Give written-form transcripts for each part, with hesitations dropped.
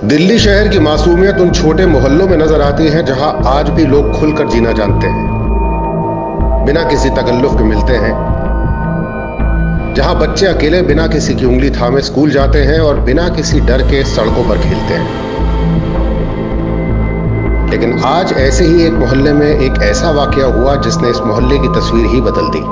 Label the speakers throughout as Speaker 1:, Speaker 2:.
Speaker 1: दिल्ली शहर की मासूमियत उन छोटे मोहल्लों में नजर आती है जहां आज भी लोग खुलकर जीना जानते हैं, बिना किसी तकल्लुफ के मिलते हैं, जहां बच्चे अकेले बिना किसी की उंगली थामे स्कूल जाते हैं और बिना किसी डर के सड़कों पर खेलते हैं। लेकिन आज ऐसे ही एक मोहल्ले में एक ऐसा वाकया हुआ जिसने इस मोहल्ले की तस्वीर ही बदल दी।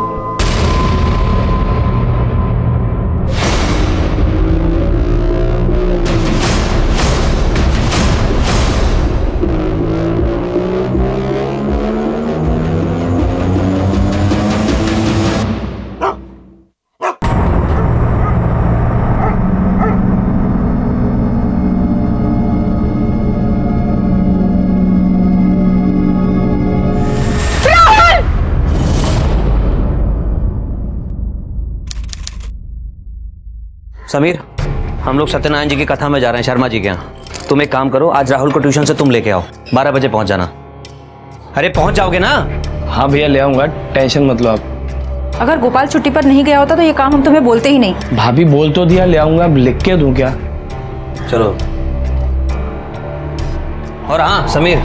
Speaker 2: समीर, हम लोग सत्यनारायण जी की कथा में जा रहे हैं, शर्मा जी के यहाँ। तुम एक काम करो, आज राहुल को ट्यूशन से तुम लेके आओ, 12 बजे पहुंच जाना। अरे पहुंच जाओगे ना?
Speaker 3: हाँ भैया ले आऊंगा, टेंशन मत लो आप।
Speaker 4: अगर गोपाल छुट्टी पर नहीं गया होता तो ये काम हम तुम्हें बोलते ही नहीं।
Speaker 3: भाभी बोल तो दिया, ले आऊंगा, अब लिख के दूं क्या?
Speaker 2: चलो। और हाँ समीर,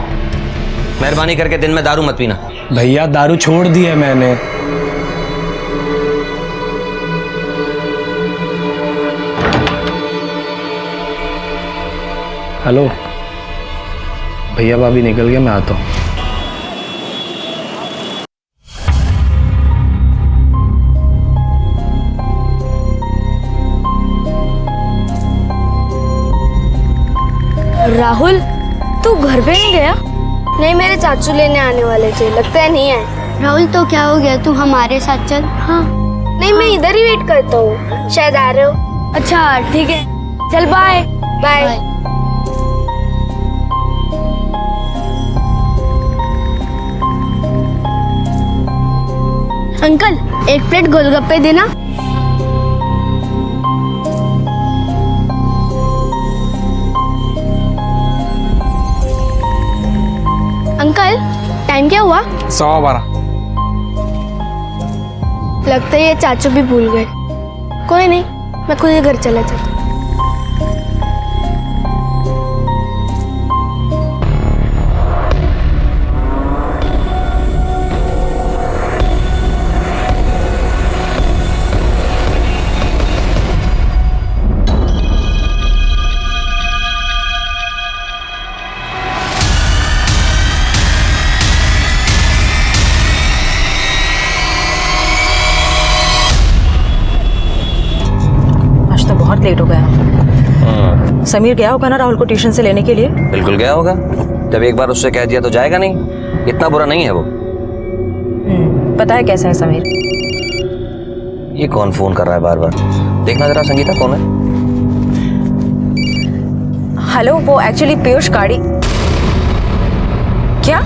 Speaker 2: मेहरबानी करके दिन में दारू मत पीना।
Speaker 3: भैया दारू छोड़ दी है मैंने। हेलो भैया, भाभी निकल गया, मैं आता हूँ।
Speaker 5: राहुल, तू घर पे नहीं गया? नहीं, मेरे चाचू लेने आने वाले थे, लगता है नहीं आए।
Speaker 6: राहुल तो क्या हो गया, तू हमारे साथ चल।
Speaker 5: हाँ नहीं, मैं इधर ही वेट करता हूँ, शायद आ रहे हो। अच्छा ठीक है, चल बाय बाय। अंकल, एक प्लेट गोलगप्पे देना। अंकल, टाइम क्या हुआ?
Speaker 3: 12:15।
Speaker 5: लगता है ये चाचू भी भूल गए। कोई नहीं, मैं खुद ही घर चला जाता हूँ।
Speaker 4: बहुत लेट हो गया। समीर गया होगा ना राहुल को ट्यूशन से लेने के लिए?
Speaker 2: बिल्कुल गया होगा, जब एक बार उससे कह दिया तो जाएगा नहीं। इतना बुरा नहीं है वो।
Speaker 4: पता है कैसा है समीर?
Speaker 2: ये कौन फोन कर रहा है बार बार? देखना जरा संगीता, कौन है?
Speaker 4: हेलो, वो एक्चुअली पीयूष गाड़ी। क्या?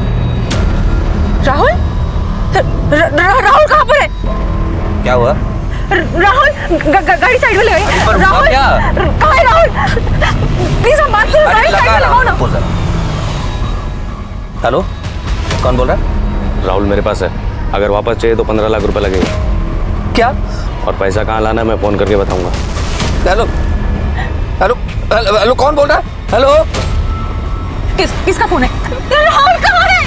Speaker 4: राहुल? राहुल कहाँ पर है?
Speaker 2: क्या हुआ?
Speaker 4: राहुल, गाड़ी साइड में लगाई। राहुल कहाँ है? राहुल प्लीज हम बात करो, गाड़ी साइड में लगाओ ना।
Speaker 2: हेलो, कौन बोल रहा है?
Speaker 7: राहुल मेरे पास है, अगर वापस चाहिए तो 15 लाख रुपए लगेगा।
Speaker 2: क्या?
Speaker 7: और पैसा कहाँ लाना है मैं फोन करके बताऊंगा।
Speaker 2: हेलो हेलो हेलो हेलो, कौन बोल रहा है? हेलो,
Speaker 4: किसका फोन है? राहुल कहाँ है?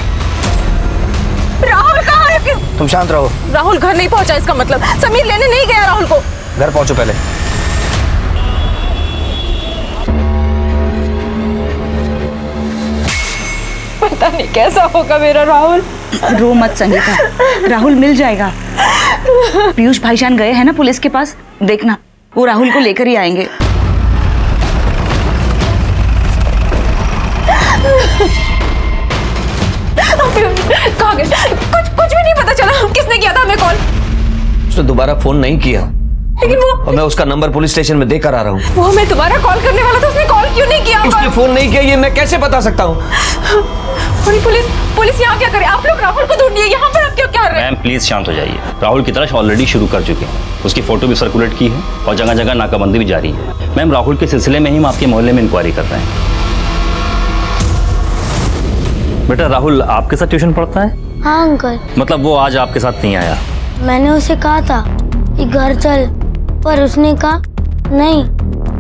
Speaker 4: राहुल कहाँ है?
Speaker 2: तुम शांत रहो।
Speaker 4: राहुल घर नहीं पहुंचा, इसका मतलब समीर लेने नहीं गया राहुल को।
Speaker 2: घर पहुंचो पहले।
Speaker 4: पता नहीं कैसा होगा मेरा राहुल।
Speaker 8: रो मत संगीता, राहुल मिल जाएगा। पीयूष भाईजान गए हैं ना पुलिस के पास, देखना वो राहुल को लेकर ही आएंगे।
Speaker 4: कहाँ गए? कुछ भी नहीं पता चला किसने किया था हमें कॉल।
Speaker 2: उसने दोबारा फोन नहीं किया,
Speaker 4: लेकिन वो,
Speaker 2: और मैं उसका नंबर पुलिस स्टेशन में देकर आ रहा हूँ।
Speaker 4: वो हमें दोबारा कॉल करने वाला था, उसने कॉल क्यों नहीं किया?
Speaker 2: उसने फोन नहीं किया, ये मैं कैसे बता सकता हूँ?
Speaker 4: पुलिस यहाँ क्या करे? आप लोग राहुल को ढूंढिए, यहाँ पर आप क्यों क्या रहे हैं?
Speaker 9: मैम प्लीज शांत हो जाइए। राहुल की तलाश ऑलरेडी शुरू कर चुके हैं, उसकी फोटो भी सर्कुलेट की है और जगह जगह नाकाबंदी भी जारी है। मैम राहुल के सिलसिले में ही हम आपके मोहल्ले में इंक्वायरी कर रहे हैं। बेटा राहुल आपके साथ ट्यूशन पढ़ता है?
Speaker 6: हाँ अंकल।
Speaker 9: मतलब वो आज आपके साथ नहीं आया?
Speaker 6: मैंने उसे कहा था कि घर चल, पर उसने कहा नहीं,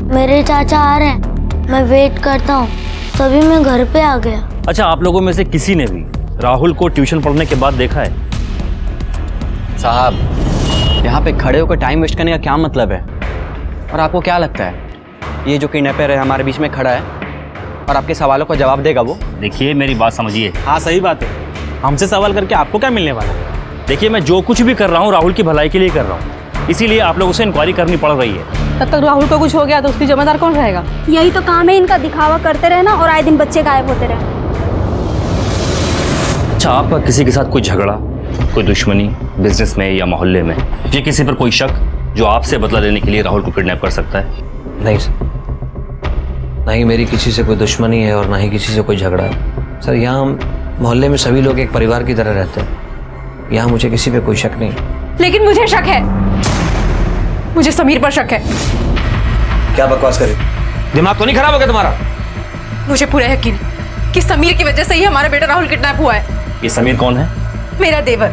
Speaker 6: मेरे चाचा आ रहे हैं, मैं वेट करता हूँ, तभी मैं घर पे आ गया।
Speaker 9: अच्छा, आप लोगों में से किसी ने भी राहुल को ट्यूशन पढ़ने के बाद देखा है?
Speaker 2: साहब, यहाँ पे खड़े होकर टाइम वेस्ट करने का क्या मतलब है? और आपको क्या लगता है ये जो किडनैपर है हमारे बीच में खड़ा है और आपके सवालों का जवाब देगा वो?
Speaker 9: देखिए, मेरी बात समझिए।
Speaker 3: हाँ सही बात है, हमसे सवाल करके आपको क्या मिलने वाला है?
Speaker 9: देखिए, मैं जो कुछ भी कर रहा हूँ राहुल की भलाई के लिए कर रहा हूँ, इसीलिए आप लोगों से इंक्वायरी करनी पड़ रही है।
Speaker 4: तब तक राहुल को कुछ हो गया तो उसकी जिम्मेदार कौन रहेगा?
Speaker 5: यही तो काम है इनका, दिखावा करते रहना और आए दिन बच्चे गायब होते रहे।
Speaker 9: अच्छा, आपका किसी के साथ कोई झगड़ा, कोई दुश्मनी बिजनेस में या मोहल्ले में, या किसी पर कोई शक जो आपसे बदला लेने के लिए राहुल को किडनैप कर सकता है?
Speaker 2: नहीं सर, नहीं मेरी किसी से कोई दुश्मनी है और ना ही किसी से कोई झगड़ा है सर। यहाँ हम मोहल्ले में सभी लोग एक परिवार की तरह रहते हैं। यहाँ मुझे किसी पे कोई शक नहीं।
Speaker 4: लेकिन मुझे शक है, मुझे समीर पर शक है।
Speaker 2: क्या बकवास कर रही? दिमाग तो नहीं खराब हो गया तुम्हारा?
Speaker 4: मुझे पूरा यकीन कि समीर की वजह से ही हमारा बेटा राहुल किडनैप हुआ है।
Speaker 9: ये समीर कौन है?
Speaker 4: मेरा देवर।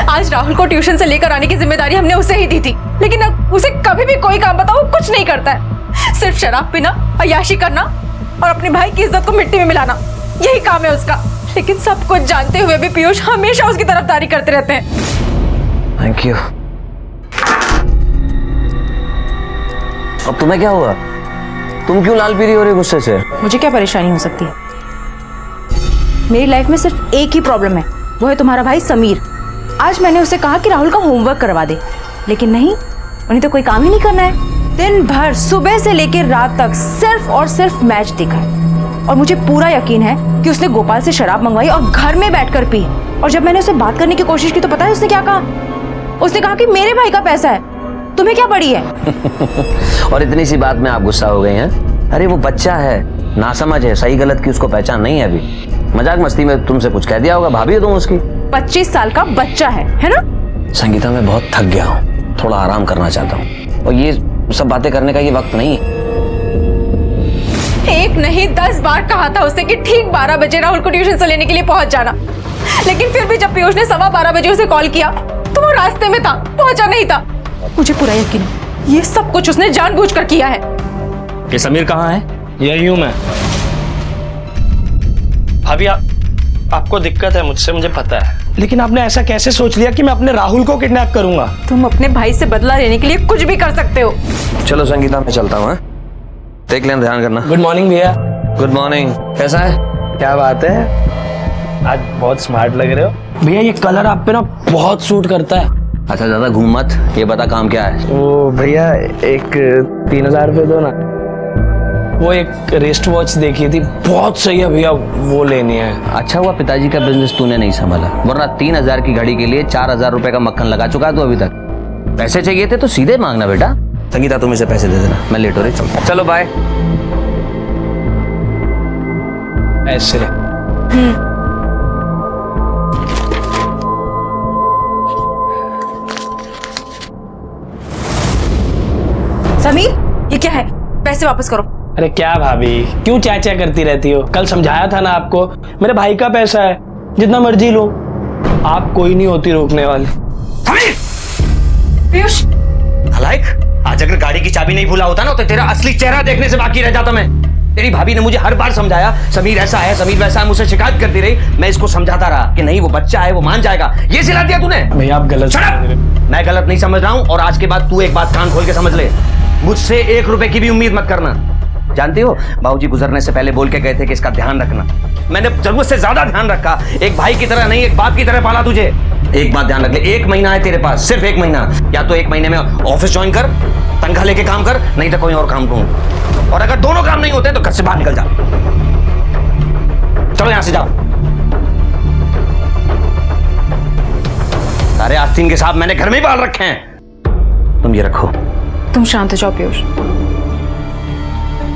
Speaker 4: आज राहुल को ट्यूशन से लेकर आने की जिम्मेदारी हमने उसे ही दी थी, लेकिन अब उसे कभी भी कोई काम बताओ कुछ नहीं करता है। सिर्फ शराब पीना, अय्याशी करना और अपने भाई की इज्जत को मिट्टी में मिलाना, यही काम है उसका। लेकिन सब कुछ जानते हुए भी पीयूष हमेशा उसकी तरफदारी करते रहते हैं।
Speaker 2: Thank you. अब तुम्हें क्या हुआ? तुम क्यों लाल पीली हो रही गुस्से से?
Speaker 8: मुझे क्या परेशानी हो सकती है? मेरी लाइफ में सिर्फ एक ही प्रॉब्लम है, वो है तुम्हारा भाई समीर। आज मैंने उसे कहा कि राहुल का होमवर्क करवा दे, लेकिन नहीं, उन्हें तो कोई काम ही नहीं करना है। दिन भर सुबह से लेकर रात तक सिर्फ और सिर्फ मैच देखा है। और मुझे पूरा यकीन है कि उसने गोपाल से शराब मंगवाई और घर में बैठकर पी। और जब मैंने उससे बात करने की कोशिश की तो पता है उसने क्या कहा? उसने कहा कि मेरे भाई का पैसा है, तुम्हें क्या पड़ी है?
Speaker 2: और इतनी सी बात में आप गुस्सा हो गई हैं? अरे वो बच्चा है, नासमझ है, सही गलत की उसको पहचान नहीं है अभी। मजाक मस्ती में तुमसे कुछ कह दिया होगा, भाभी हो तुम उसकी।
Speaker 8: 25 साल का बच्चा है ना?
Speaker 2: संगीता, मैं बहुत थक गया हूँ, थोड़ा आराम करना चाहता हूँ और ये सब बातें करने का ये वक्त नहीं है।
Speaker 4: एक नहीं 10 बार कहा था उससे कि ठीक 12 बजे राहुल को ट्यूशन से लेने के लिए पहुंच जाना, लेकिन फिर भी जब पीयूष ने 12:15 बजे उसे कॉल किया तो वो रास्ते में था, पहुंचा नहीं था। मुझे पूरा यकीन है ये सब कुछ उसने जानबूझकर किया है।
Speaker 9: ये समीर कहाँ है?
Speaker 3: यही हूँ मैं। भाभी, आपको दिक्कत है मुझसे, मुझे पता है, लेकिन आपने ऐसा कैसे सोच लिया कि मैं अपने राहुल को किडनैप करूंगा?
Speaker 4: तुम अपने भाई से बदला लेने के लिए कुछ भी कर सकते हो।
Speaker 2: चलो संगीता, मैं चलता हूँ। देख लेना, ध्यान करना।
Speaker 3: गुड मॉर्निंग भैया।
Speaker 2: Good morning. कैसा है?
Speaker 3: क्या बात है, आज बहुत स्मार्ट लग रहे हो भैया। ये कलर आप पे ना बहुत सूट करता है।
Speaker 2: अच्छा, ज्यादा घूम मत, ये बता काम क्या है?
Speaker 3: वो भैया एक 3000 रुपये दो ना। वो एक रिस्ट वॉच देखी थी, बहुत सही है भैया, वो लेनी है।
Speaker 2: अच्छा हुआ पिताजी का बिजनेस तूने नहीं संभाला, वरना 3000 की घड़ी के लिए 4000 रुपए का मक्खन लगा चुका है तू अभी तक। पैसे चाहिए थे तो सीधे मांगना बेटा। संगीता, तुम इसे पैसे दे देना, मैं लेट हो रही। चलो बाय।
Speaker 3: ऐसे
Speaker 8: समीर, ये क्या है? पैसे वापस करो।
Speaker 3: अरे क्या भाभी, क्यों चाचा करती रहती हो? कल समझाया था ना आपको, मेरे भाई का पैसा है, जितना मर्जी लो, आप कोई नहीं होती रोकने वाली।
Speaker 4: पीयूष,
Speaker 2: नालायक, आज अगर गाड़ी की चाबी नहीं भूला होता ना तो तेरा असली चेहरा देखने से बाकी रह जाता मैं। तेरी भाभी ने मुझे हर बार समझाया, समीर ऐसा है, समीर वैसा है, मुझसे शिकायत करती रही। मैं इसको समझाता रहा कि नहीं, वो बच्चा है, वो मान जाएगा। ये सिला दिया तूने।
Speaker 3: भैया आप गलत समझ रहे हो।
Speaker 2: मैं गलत नहीं समझ रहा हूं और आज के बाद तू एक बात कान खोल के समझ ले, मुझसे 1 रुपए की भी उम्मीद मत करना। जानती हो, बाबूजी गुजरने से पहले बोल के गए थे कि इसका ध्यान रखना। मैंने जरूरत से ज्यादा ध्यान रखा। एक भाई की तरह नहीं, एक बाप की तरह पाला तुझे। एक बात ध्यान रख ले, 1 महीना है तेरे पास, सिर्फ 1 महीना। या तो 1 महीने में ऑफिस ज्वाइन कर, तनख्वाह लेके काम कर, नहीं तो कोई और काम ढूंढ। और अगर दोनों काम नहीं होते तो घर से बाहर निकल जा। चलो यहां से जाओ। सारे आस्तीन के साथ मैंने घर में ही पाल रखे हैं। तुम ये रखो।
Speaker 8: तुम शांत हो जाओ पीयूष,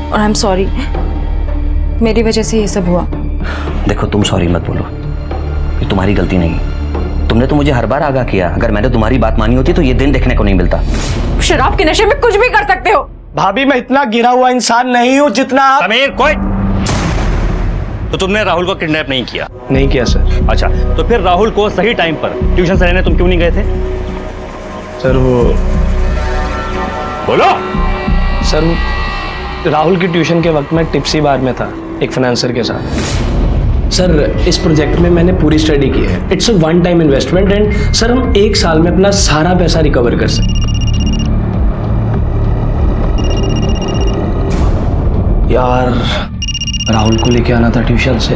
Speaker 8: और आई एम सॉरी, मेरी वजह से ये सब हुआ।
Speaker 2: देखो, तुम सॉरी मत बोलो, ये तुम्हारी गलती नहीं। तुमने तो मुझे हर बार आगाह किया, अगर मैंने तुम्हारी बात मानी होती तो ये दिन देखने को नहीं मिलता।
Speaker 4: शराब के नशे में कुछ भी कर सकते हो।
Speaker 3: भाभी, मैं इतना गिरा हुआ इंसान नहीं हूँ जितना आप।
Speaker 9: समीर, कोई तो तुमने राहुल को किडनैप नहीं किया?
Speaker 3: नहीं किया सर।
Speaker 9: अच्छा, तो फिर राहुल को सही टाइम पर ट्यूशन से लेने तुम क्यों नहीं गए थे?
Speaker 3: सर वो
Speaker 9: बोलो।
Speaker 3: सर राहुल की ट्यूशन के वक्त मैं टिप्सी बार में था एक फाइनेंसर के साथ। सर इस प्रोजेक्ट में मैंने पूरी स्टडी की है। It's a one time investment and sir हम 1 साल में अपना सारा पैसा रिकवर कर सकते। यार राहुल को लेके आना था ट्यूशन से।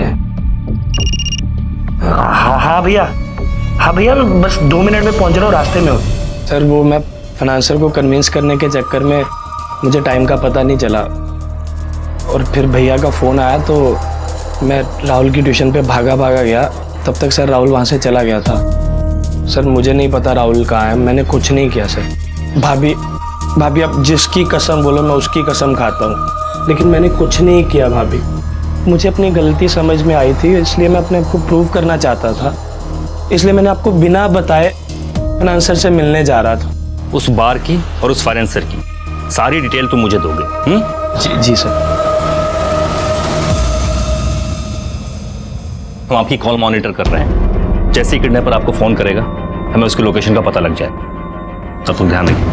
Speaker 3: हाँ भैया मैं बस 2 मिनट में पहुंच रहा हूँ, रास्ते में हूँ। सर वो मैं फाइनेंसर को कन्विंस करने के चक्कर में मुझे टाइम का पता नहीं चला और फिर भैया का फ़ोन आया तो मैं राहुल की ट्यूशन पे भागा गया। तब तक सर राहुल वहाँ से चला गया था। सर मुझे नहीं पता राहुल कहाँ है, मैंने कुछ नहीं किया सर। भाभी आप जिसकी कसम बोलो मैं उसकी कसम खाता हूँ, लेकिन मैंने कुछ नहीं किया भाभी। मुझे अपनी गलती समझ में आई थी, इसलिए मैं अपने आप को प्रूव करना चाहता था, इसलिए मैंने आपको बिना बताए फाइनेंसर से मिलने जा रहा था।
Speaker 9: उस बार की और उस फाइनेंसर की सारी डिटेल तुम मुझे दोगे?
Speaker 3: जी सर।
Speaker 9: हम आपकी कॉल मॉनिटर कर रहे हैं। जैसे ही किडनैपर आपको फोन करेगा हमें उसकी लोकेशन का पता लग जाए, तब तुम ध्यान रखिए।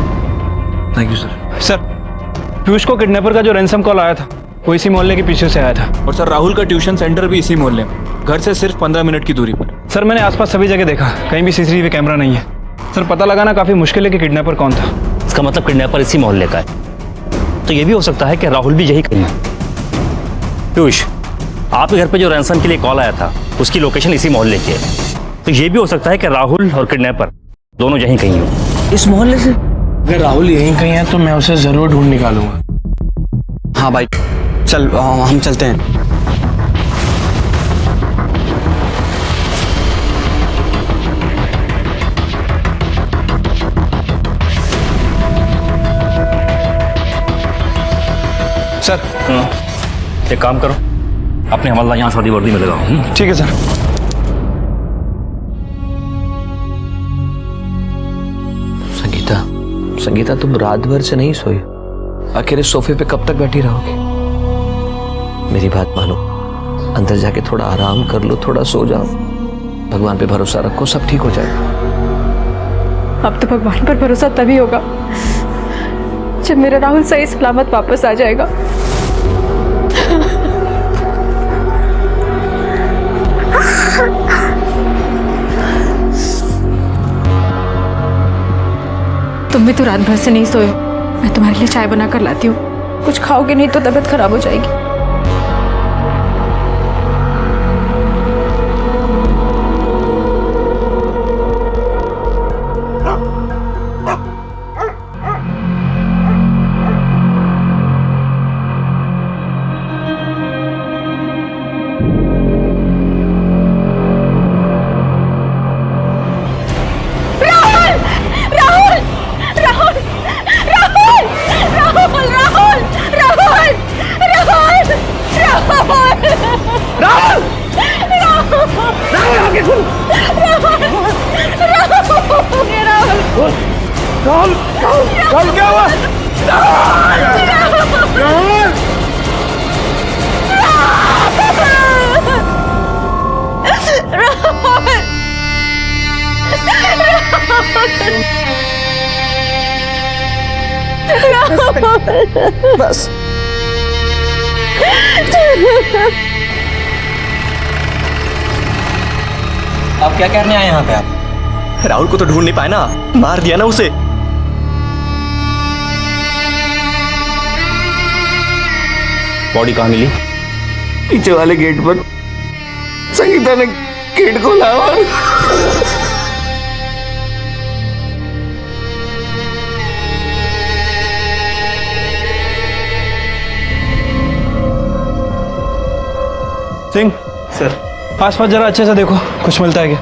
Speaker 10: Thank you sir. Sir Piyush को किडनैपर का जो रैंसम कॉल आया था वो इसी मोहल्ले के पीछे से आया था और सर राहुल का ट्यूशन सेंटर भी इसी मोहल्ले में, घर से सिर्फ 15 मिनट की दूरी पर। सर मैंने आसपास सभी जगह देखा, कहीं भी सीसीटीवी कैमरा नहीं है। सर पता लगाना काफी मुश्किल है कि किडनैपर कौन था।
Speaker 9: इसका मतलब किडनैपर इसी मोहल्ले का है, तो ये भी हो सकता है कि राहुल भी यही कहीं है। पीयूष आपके घर पे जो रैंसम के लिए कॉल आया था उसकी लोकेशन इसी मोहल्ले की है, तो ये भी हो सकता है कि राहुल और किडनैपर दोनों यहीं कहीं हो
Speaker 3: इस मोहल्ले से। अगर राहुल यहीं कहीं है तो मैं उसे जरूर ढूंढ निकालूंगा।
Speaker 10: हाँ भाई चल हम चलते हैं। सर
Speaker 9: एक काम करो, अपने हवलदार यहाँ शादी वर्दी में लगाओ।
Speaker 10: ठीक है सर।
Speaker 2: संगीता तुम रात भर से नहीं सोई, अकेले सोफे पे कब तक बैठी रहोगी? मेरी बात मानो, अंदर जाके थोड़ा आराम कर लो, थोड़ा सो जाओ, भगवान पे भरोसा रखो, सब ठीक हो जाएगा।
Speaker 4: अब तो भगवान पर भरोसा तभी होगा जब मेरा राहुल सही सलामत वापस आ जाएगा। तुम भी तो रात भर से नहीं सोए हो, मैं तुम्हारे लिए चाय बना कर लाती हूँ, कुछ खाओगे नहीं तो तबीयत खराब हो जाएगी।
Speaker 10: राहुल क्या हुआ?
Speaker 2: बस
Speaker 10: आप क्या करने आए यहाँ पे? आप राहुल को तो ढूंढ नहीं पाए ना, मार दिया ना उसे।
Speaker 9: बॉडी कहाँ मिली?
Speaker 10: पीछे वाले गेट पर संगीता ने गेट खोला और सिंह सर आसपास जरा अच्छे से देखो, कुछ मिलता है क्या?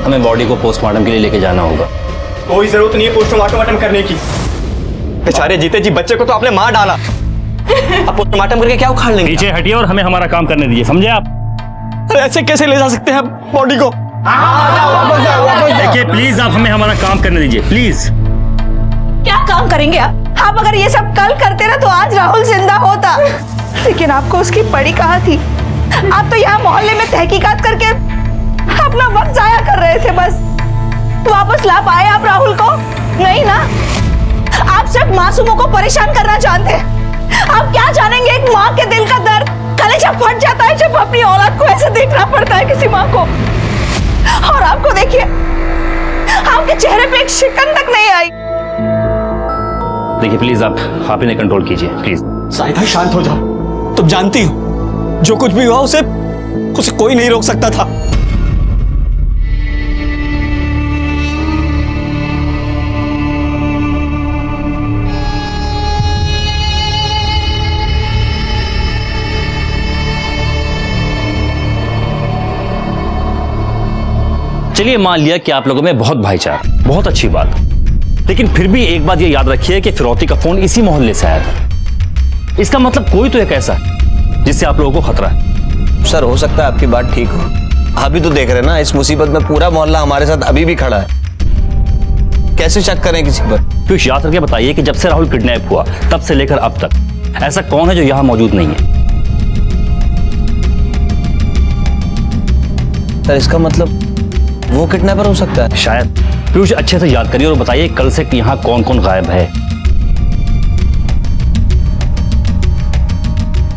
Speaker 9: हमें बॉडी को पोस्टमार्टम के लिए लेके जाना होगा।
Speaker 10: कोई जरूरत नहीं है पोस्टमार्टम करने की। बेचारे जीते जी बच्चे को तो आपने मार डाला, अब पोस्टमार्टम करके क्या उखाड़ लेंगे?
Speaker 9: नीचे हटिए और हमें हमारा काम करने दीजिए, समझे आप?
Speaker 10: अरे ऐसे कैसे ले जा सकते हैं बॉडी को?
Speaker 9: देखिए प्लीज आप हमें हमारा काम करने दीजिए, प्लीज।
Speaker 8: क्या काम करेंगे आप अगर ये सब कल करते ना तो आज राहुल जिंदा होता, लेकिन आपको उसकी पड़ी कहाँ थी? आप तो यहाँ मोहल्ले में तहकीकात करके अपना वक्त जाया कर रहे थे। बस वापस ला पाए आप राहुल को?
Speaker 4: नहीं ना, आप सिर्फ मासूमों को परेशान करना जानते हैं। आप क्या जानेंगे एक माँ के दिल का दर्द। कलेजा फट जाता है जब अपनी औलाद को ऐसे देखना पड़ता है किसी माँ को। और आपको देखिए, आपके चेहरे पे एक शिकन तक नहीं आई।
Speaker 9: देखिए प्लीज आप इन्हें कंट्रोल कीजिए प्लीज।
Speaker 10: साहिदा शांत हो जाओ। तुम जानती हो जो कुछ भी हुआ उसे कोई नहीं रोक सकता था।
Speaker 9: चलिए मान लिया कि आप लोगों में बहुत भाईचारा, बहुत अच्छी बात, लेकिन फिर भी एक बात ये याद रखिए कि फिरौती का फोन इसी मोहल्ले से आया था। इसका मतलब कोई तो एक ऐसा है जिससे आप लोगों को खतरा है।
Speaker 2: सर हो सकता है आपकी बात ठीक हो, आप भी तो देख रहे हैं ना, इस मुसीबत में पूरा मोहल्ला हमारे साथ अभी भी खड़ा है। कैसे शक करें किसी पर?
Speaker 9: पीयूष याद करके बताइए कि जब से राहुल किडनैप हुआ तब से लेकर अब तक ऐसा कौन है जो यहां मौजूद नहीं है?
Speaker 2: सर इसका मतलब वो किडनैपर हो सकता है
Speaker 9: शायद। पीयूष अच्छे से याद करिए और बताइए कल से यहाँ कौन कौन गायब है।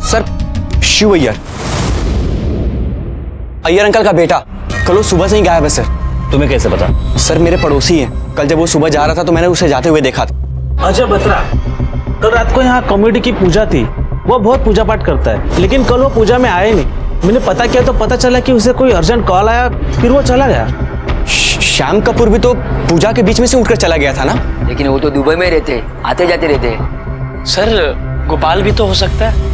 Speaker 10: सर शिव अय्यर अंकल का बेटा कल वो सुबह से ही गायब है सर।
Speaker 9: तुम्हें कैसे पता?
Speaker 10: सर मेरे पड़ोसी हैं, कल जब वो सुबह जा रहा था तो मैंने उसे जाते हुए देखा था।
Speaker 11: अजय बत्रा, कल रात को यहाँ कम्युनिटी की पूजा थी। वो बहुत पूजा पाठ करता है, लेकिन कल वो पूजा में आए नहीं। मैंने पता किया तो पता चला कि उसे कोई अर्जेंट कॉल आया, फिर वो चला गया।
Speaker 10: श्याम कपूर भी तो पूजा के बीच में से उठकर चला गया था ना?
Speaker 12: लेकिन वो तो दुबई में रहते, आते जाते रहते।
Speaker 3: सर गोपाल भी तो हो सकता है।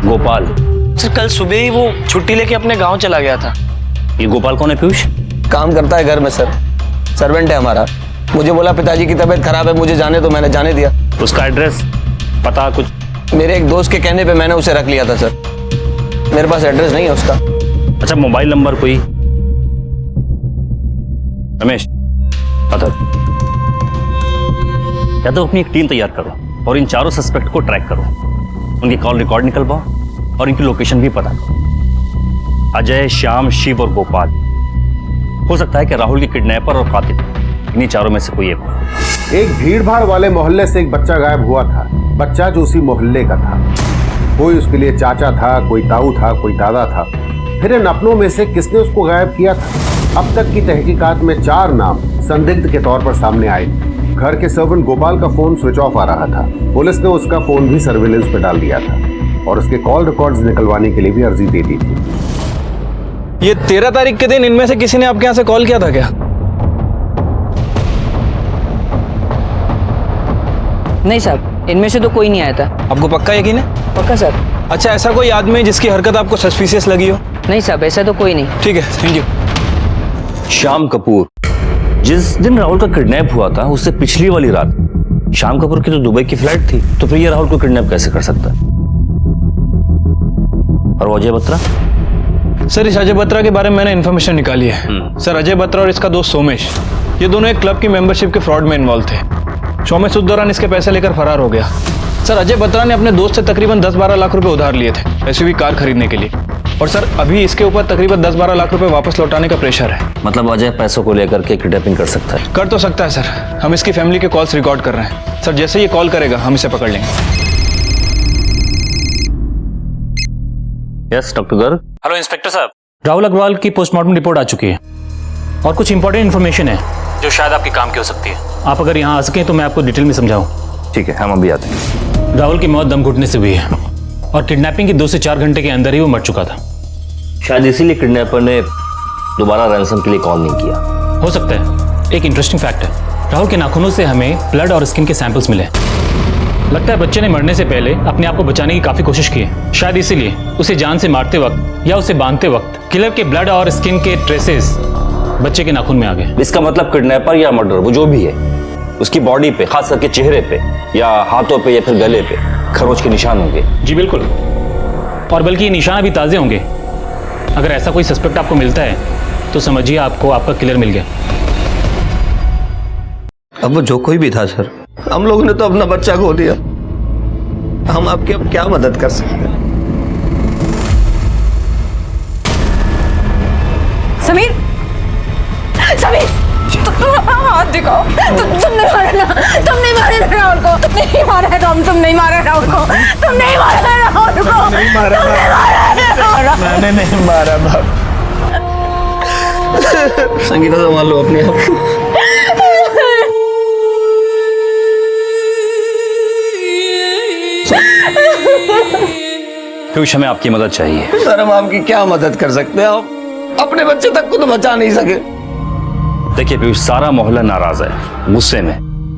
Speaker 9: गोपाल?
Speaker 3: सर कल सुबह ही वो छुट्टी लेके अपने गांव चला गया था।
Speaker 9: ये गोपाल कौन है पीयूष?
Speaker 2: काम करता है घर में सर, सर्वेंट है हमारा। मुझे बोला पिताजी की तबीयत खराब है, मुझे जाने तो मैंने जाने दिया।
Speaker 9: उसका एड्रेस पता कुछ?
Speaker 2: मेरे एक दोस्त के कहने पे मैंने उसे रख लिया था सर, मेरे पास एड्रेस नहीं है उसका।
Speaker 9: अच्छा मोबाइल नंबर कोई? रमेश अदर, या तो अपनी एक टीम तैयार करो और इन चारों सस्पेक्ट को ट्रैक करो, उनकी कॉल रिकॉर्ड निकलवाओ और इनकी लोकेशन भी पता करो। अजय, श्याम, शिव और गोपाल। हो सकता है कि राहुल के किडनैपर और कातिल इन्हीं चारों में से कोई एक हो।
Speaker 1: एक भीड़भाड़ वाले मोहल्ले से एक बच्चा गायब हुआ था, बच्चा जो उसी मोहल्ले का था। कोई उसके लिए चाचा था, कोई ताऊ था, कोई दादा था। फिर इन अपनों में से किसने उसको गायब किया था? अब तक की तहकीकात में 4 नाम संदिग्ध के तौर पर सामने आए। घर के सर्वेंट गोपाल का फोन स्विच ऑफ आ रहा था। पुलिस ने उसका फोन भी सर्विलेंस पे डाल दिया था और उसके कॉल रिकॉर्ड्स निकलवाने के लिए भी अर्जी दे दी थी।
Speaker 10: ये 13 तारीख के दिन इनमें से किसी ने आपके यहाँ से कॉल किया था क्या?
Speaker 12: नहीं साहब, इनमें से तो कोई नहीं आया था।
Speaker 10: आपको पक्का यकीन है?
Speaker 12: पक्का सर।
Speaker 10: अच्छा, ऐसा कोई आदमी जिसकी हरकत आपको सस्पिशियस लगी हो?
Speaker 12: नहीं साहब, ऐसा तो कोई नहीं।
Speaker 10: ठीक है, थैंक यू।
Speaker 9: श्याम कपूर, जिस दिन राहुल का किडनैप हुआ था उससे पिछली वाली रात श्याम कपूर की तो दुबई की फ्लाइट थी, तो फिर ये राहुल को किडनैप कैसे कर सकता है? और अजय बत्रा?
Speaker 10: सर इस अजय बत्रा के बारे में मैंने इन्फॉर्मेशन निकाली है। सर अजय बत्रा और इसका दोस्त सोमेश, ये दोनों एक क्लब की मेंबरशिप के फ्रॉड में इन्वॉल्व थे। सोमेश उस दौरान इसके पैसे लेकर फरार हो गया। सर अजय बत्रा ने अपने दोस्त से तकरीबन 10-12 लाख रुपए उधार लिए थे एसयूवी कार खरीदने के लिए, और सर अभी इसके ऊपर तकरीबन 10-12 लाख रुपए वापस लौटाने का प्रेशर है।
Speaker 9: मतलब अजय पैसों को लेकर के किडनैपिंग कर सकता है?
Speaker 10: कर तो सकता है सर, हम इसकी फैमिली के कॉल्स रिकॉर्ड कर रहे हैं। सर जैसे ये कॉल करेगा हम इसे पकड़ लेंगे।
Speaker 9: Yes doctor Garg.
Speaker 11: Hello inspector साहब, राहुल अग्रवाल की पोस्टमार्टम रिपोर्ट आ चुकी है और कुछ इंपॉर्टेंट इन्फॉर्मेशन है जो शायद आपके काम की हो सकती है। आप अगर यहाँ आ सकें तो मैं आपको डिटेल में समझाऊं।
Speaker 9: ठीक है, हम अभी आते हैं।
Speaker 11: राहुल की मौत दम घुटने से हुई है और किडनैपिंग के 2 से 4 घंटे के अंदर ही वो मर चुका था।
Speaker 9: शायद इसीलिए किडनैपर ने दोबारा रैंसम के लिए कॉल नहीं किया।
Speaker 11: हो सकता है। एक इंटरेस्टिंग फैक्ट है, राहुल के नाखूनों से हमें ब्लड और स्किन के सैंपल्स मिले। लगता है बच्चे ने मरने से पहले अपने आप को बचाने की काफी कोशिश की है। शायद इसीलिए उसे जान से मारते वक्त या उसे बांधते वक्त किलर के ब्लड और स्किन के ट्रेसेस बच्चे के नाखून में आ गए।
Speaker 9: इसका मतलब किडनैपर या मर्डर वो जो भी है, उसकी बॉडी पे, खास करके चेहरे पे या हाथों पे या फिर गले पे खरोच के निशान होंगे।
Speaker 11: जी बिल्कुल, और बल्कि ये निशान अभी ताजे होंगे। अगर ऐसा कोई सस्पेक्ट आपको मिलता है तो समझिए आपको आपका किलर मिल गया।
Speaker 2: अब वो जो कोई भी था सर, हम लोगों ने तो अपना बच्चा खो दिया। हम आपकी अब क्या मदद कर सकते हैं?
Speaker 4: समीर, समीर, हाथ दिखाओ। तुम नहीं मारे ना, तुम नहीं मारे ना राहुल को, तुम नहीं मारे राहुल, तुम नहीं मारे राहुल को, तुम नहीं मारे राहुल को,
Speaker 3: नहीं मारा,
Speaker 4: तुम नहीं मारे राहुल।
Speaker 3: मैंने नहीं मारा बाप।
Speaker 2: संगीता संभाल लो अपने आप को।
Speaker 9: पीयूष, हमें आपकी मदद चाहिए।
Speaker 2: सर हम आपकी क्या मदद कर सकते हैं? आप अपने बच्चे तक को तो बचा नहीं सके।
Speaker 9: देखिए पीयूष, सारा मोहल्ला नाराज है, गुस्से में।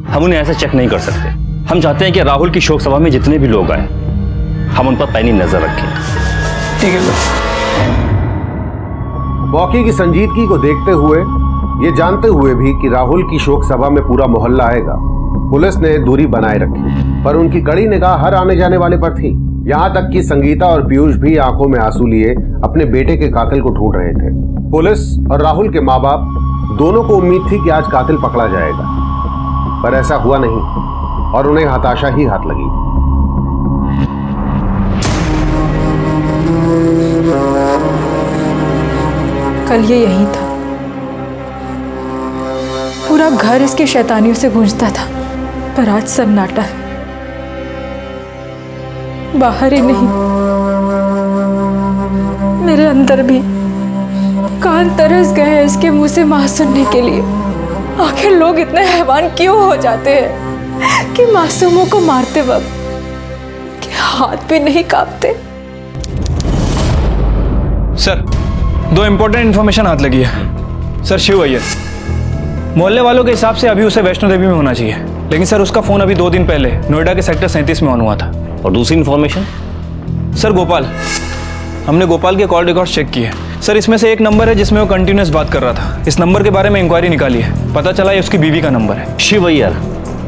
Speaker 9: हम उन्हें ऐसे चेक नहीं कर सकते। हम चाहते हैं कि राहुल की शोक सभा में जितने भी लोग आए, हम उन पर पैनी नजर रखें।
Speaker 2: ठीक है सर।
Speaker 1: मौके की संजीदगी को देखते हुए, ये जानते हुए भी कि राहुल की शोक सभा में पूरा मोहल्ला आएगा, पुलिस ने दूरी बनाए रखी, पर उनकी कड़ी निगाह हर आने जाने वाले पर थी। यहाँ तक कि संगीता और पीयूष भी आंखों में आंसू लिए अपने बेटे के कातिल को ढूंढ रहे थे। पुलिस और राहुल के माँ बाप दोनों को उम्मीद थी कि आज कातिल पकड़ा जाएगा, पर ऐसा हुआ नहीं और उन्हें हताशा ही हाथ लगी।
Speaker 4: कल ये यही था, पूरा घर इसकी शैतानियों से गूंजता था, पर आज सन्नाटा है। बाहर ही नहीं, मेरे अंदर भी कान तरस गए हैं इसके मुंह से मां सुनने के लिए। आखिर लोग इतने हैवान क्यों हो जाते हैं कि मासूमों को मारते वक्त के हाथ भी नहीं कांपते।
Speaker 10: सर, 2 इंपॉर्टेंट इन्फॉर्मेशन हाथ लगी है। सर, शिव अय्यर, मोहल्ले वालों के हिसाब से अभी उसे वैष्णो देवी में होना चाहिए, लेकिन सर उसका फोन अभी 2 दिन पहले नोएडा के सेक्टर 37 में ऑन हुआ था।
Speaker 9: और दूसरी इन्फॉर्मेशन?
Speaker 10: सर गोपाल, हमने गोपाल के कॉल रिकॉर्ड चेक किए। सर इसमें से एक नंबर है जिसमें वो कंटिन्यूस बात कर रहा था। इस नंबर के बारे में इंक्वायरी निकाली है, पता चला ये उसकी बीवी का नंबर है।
Speaker 9: शिव अय्यर,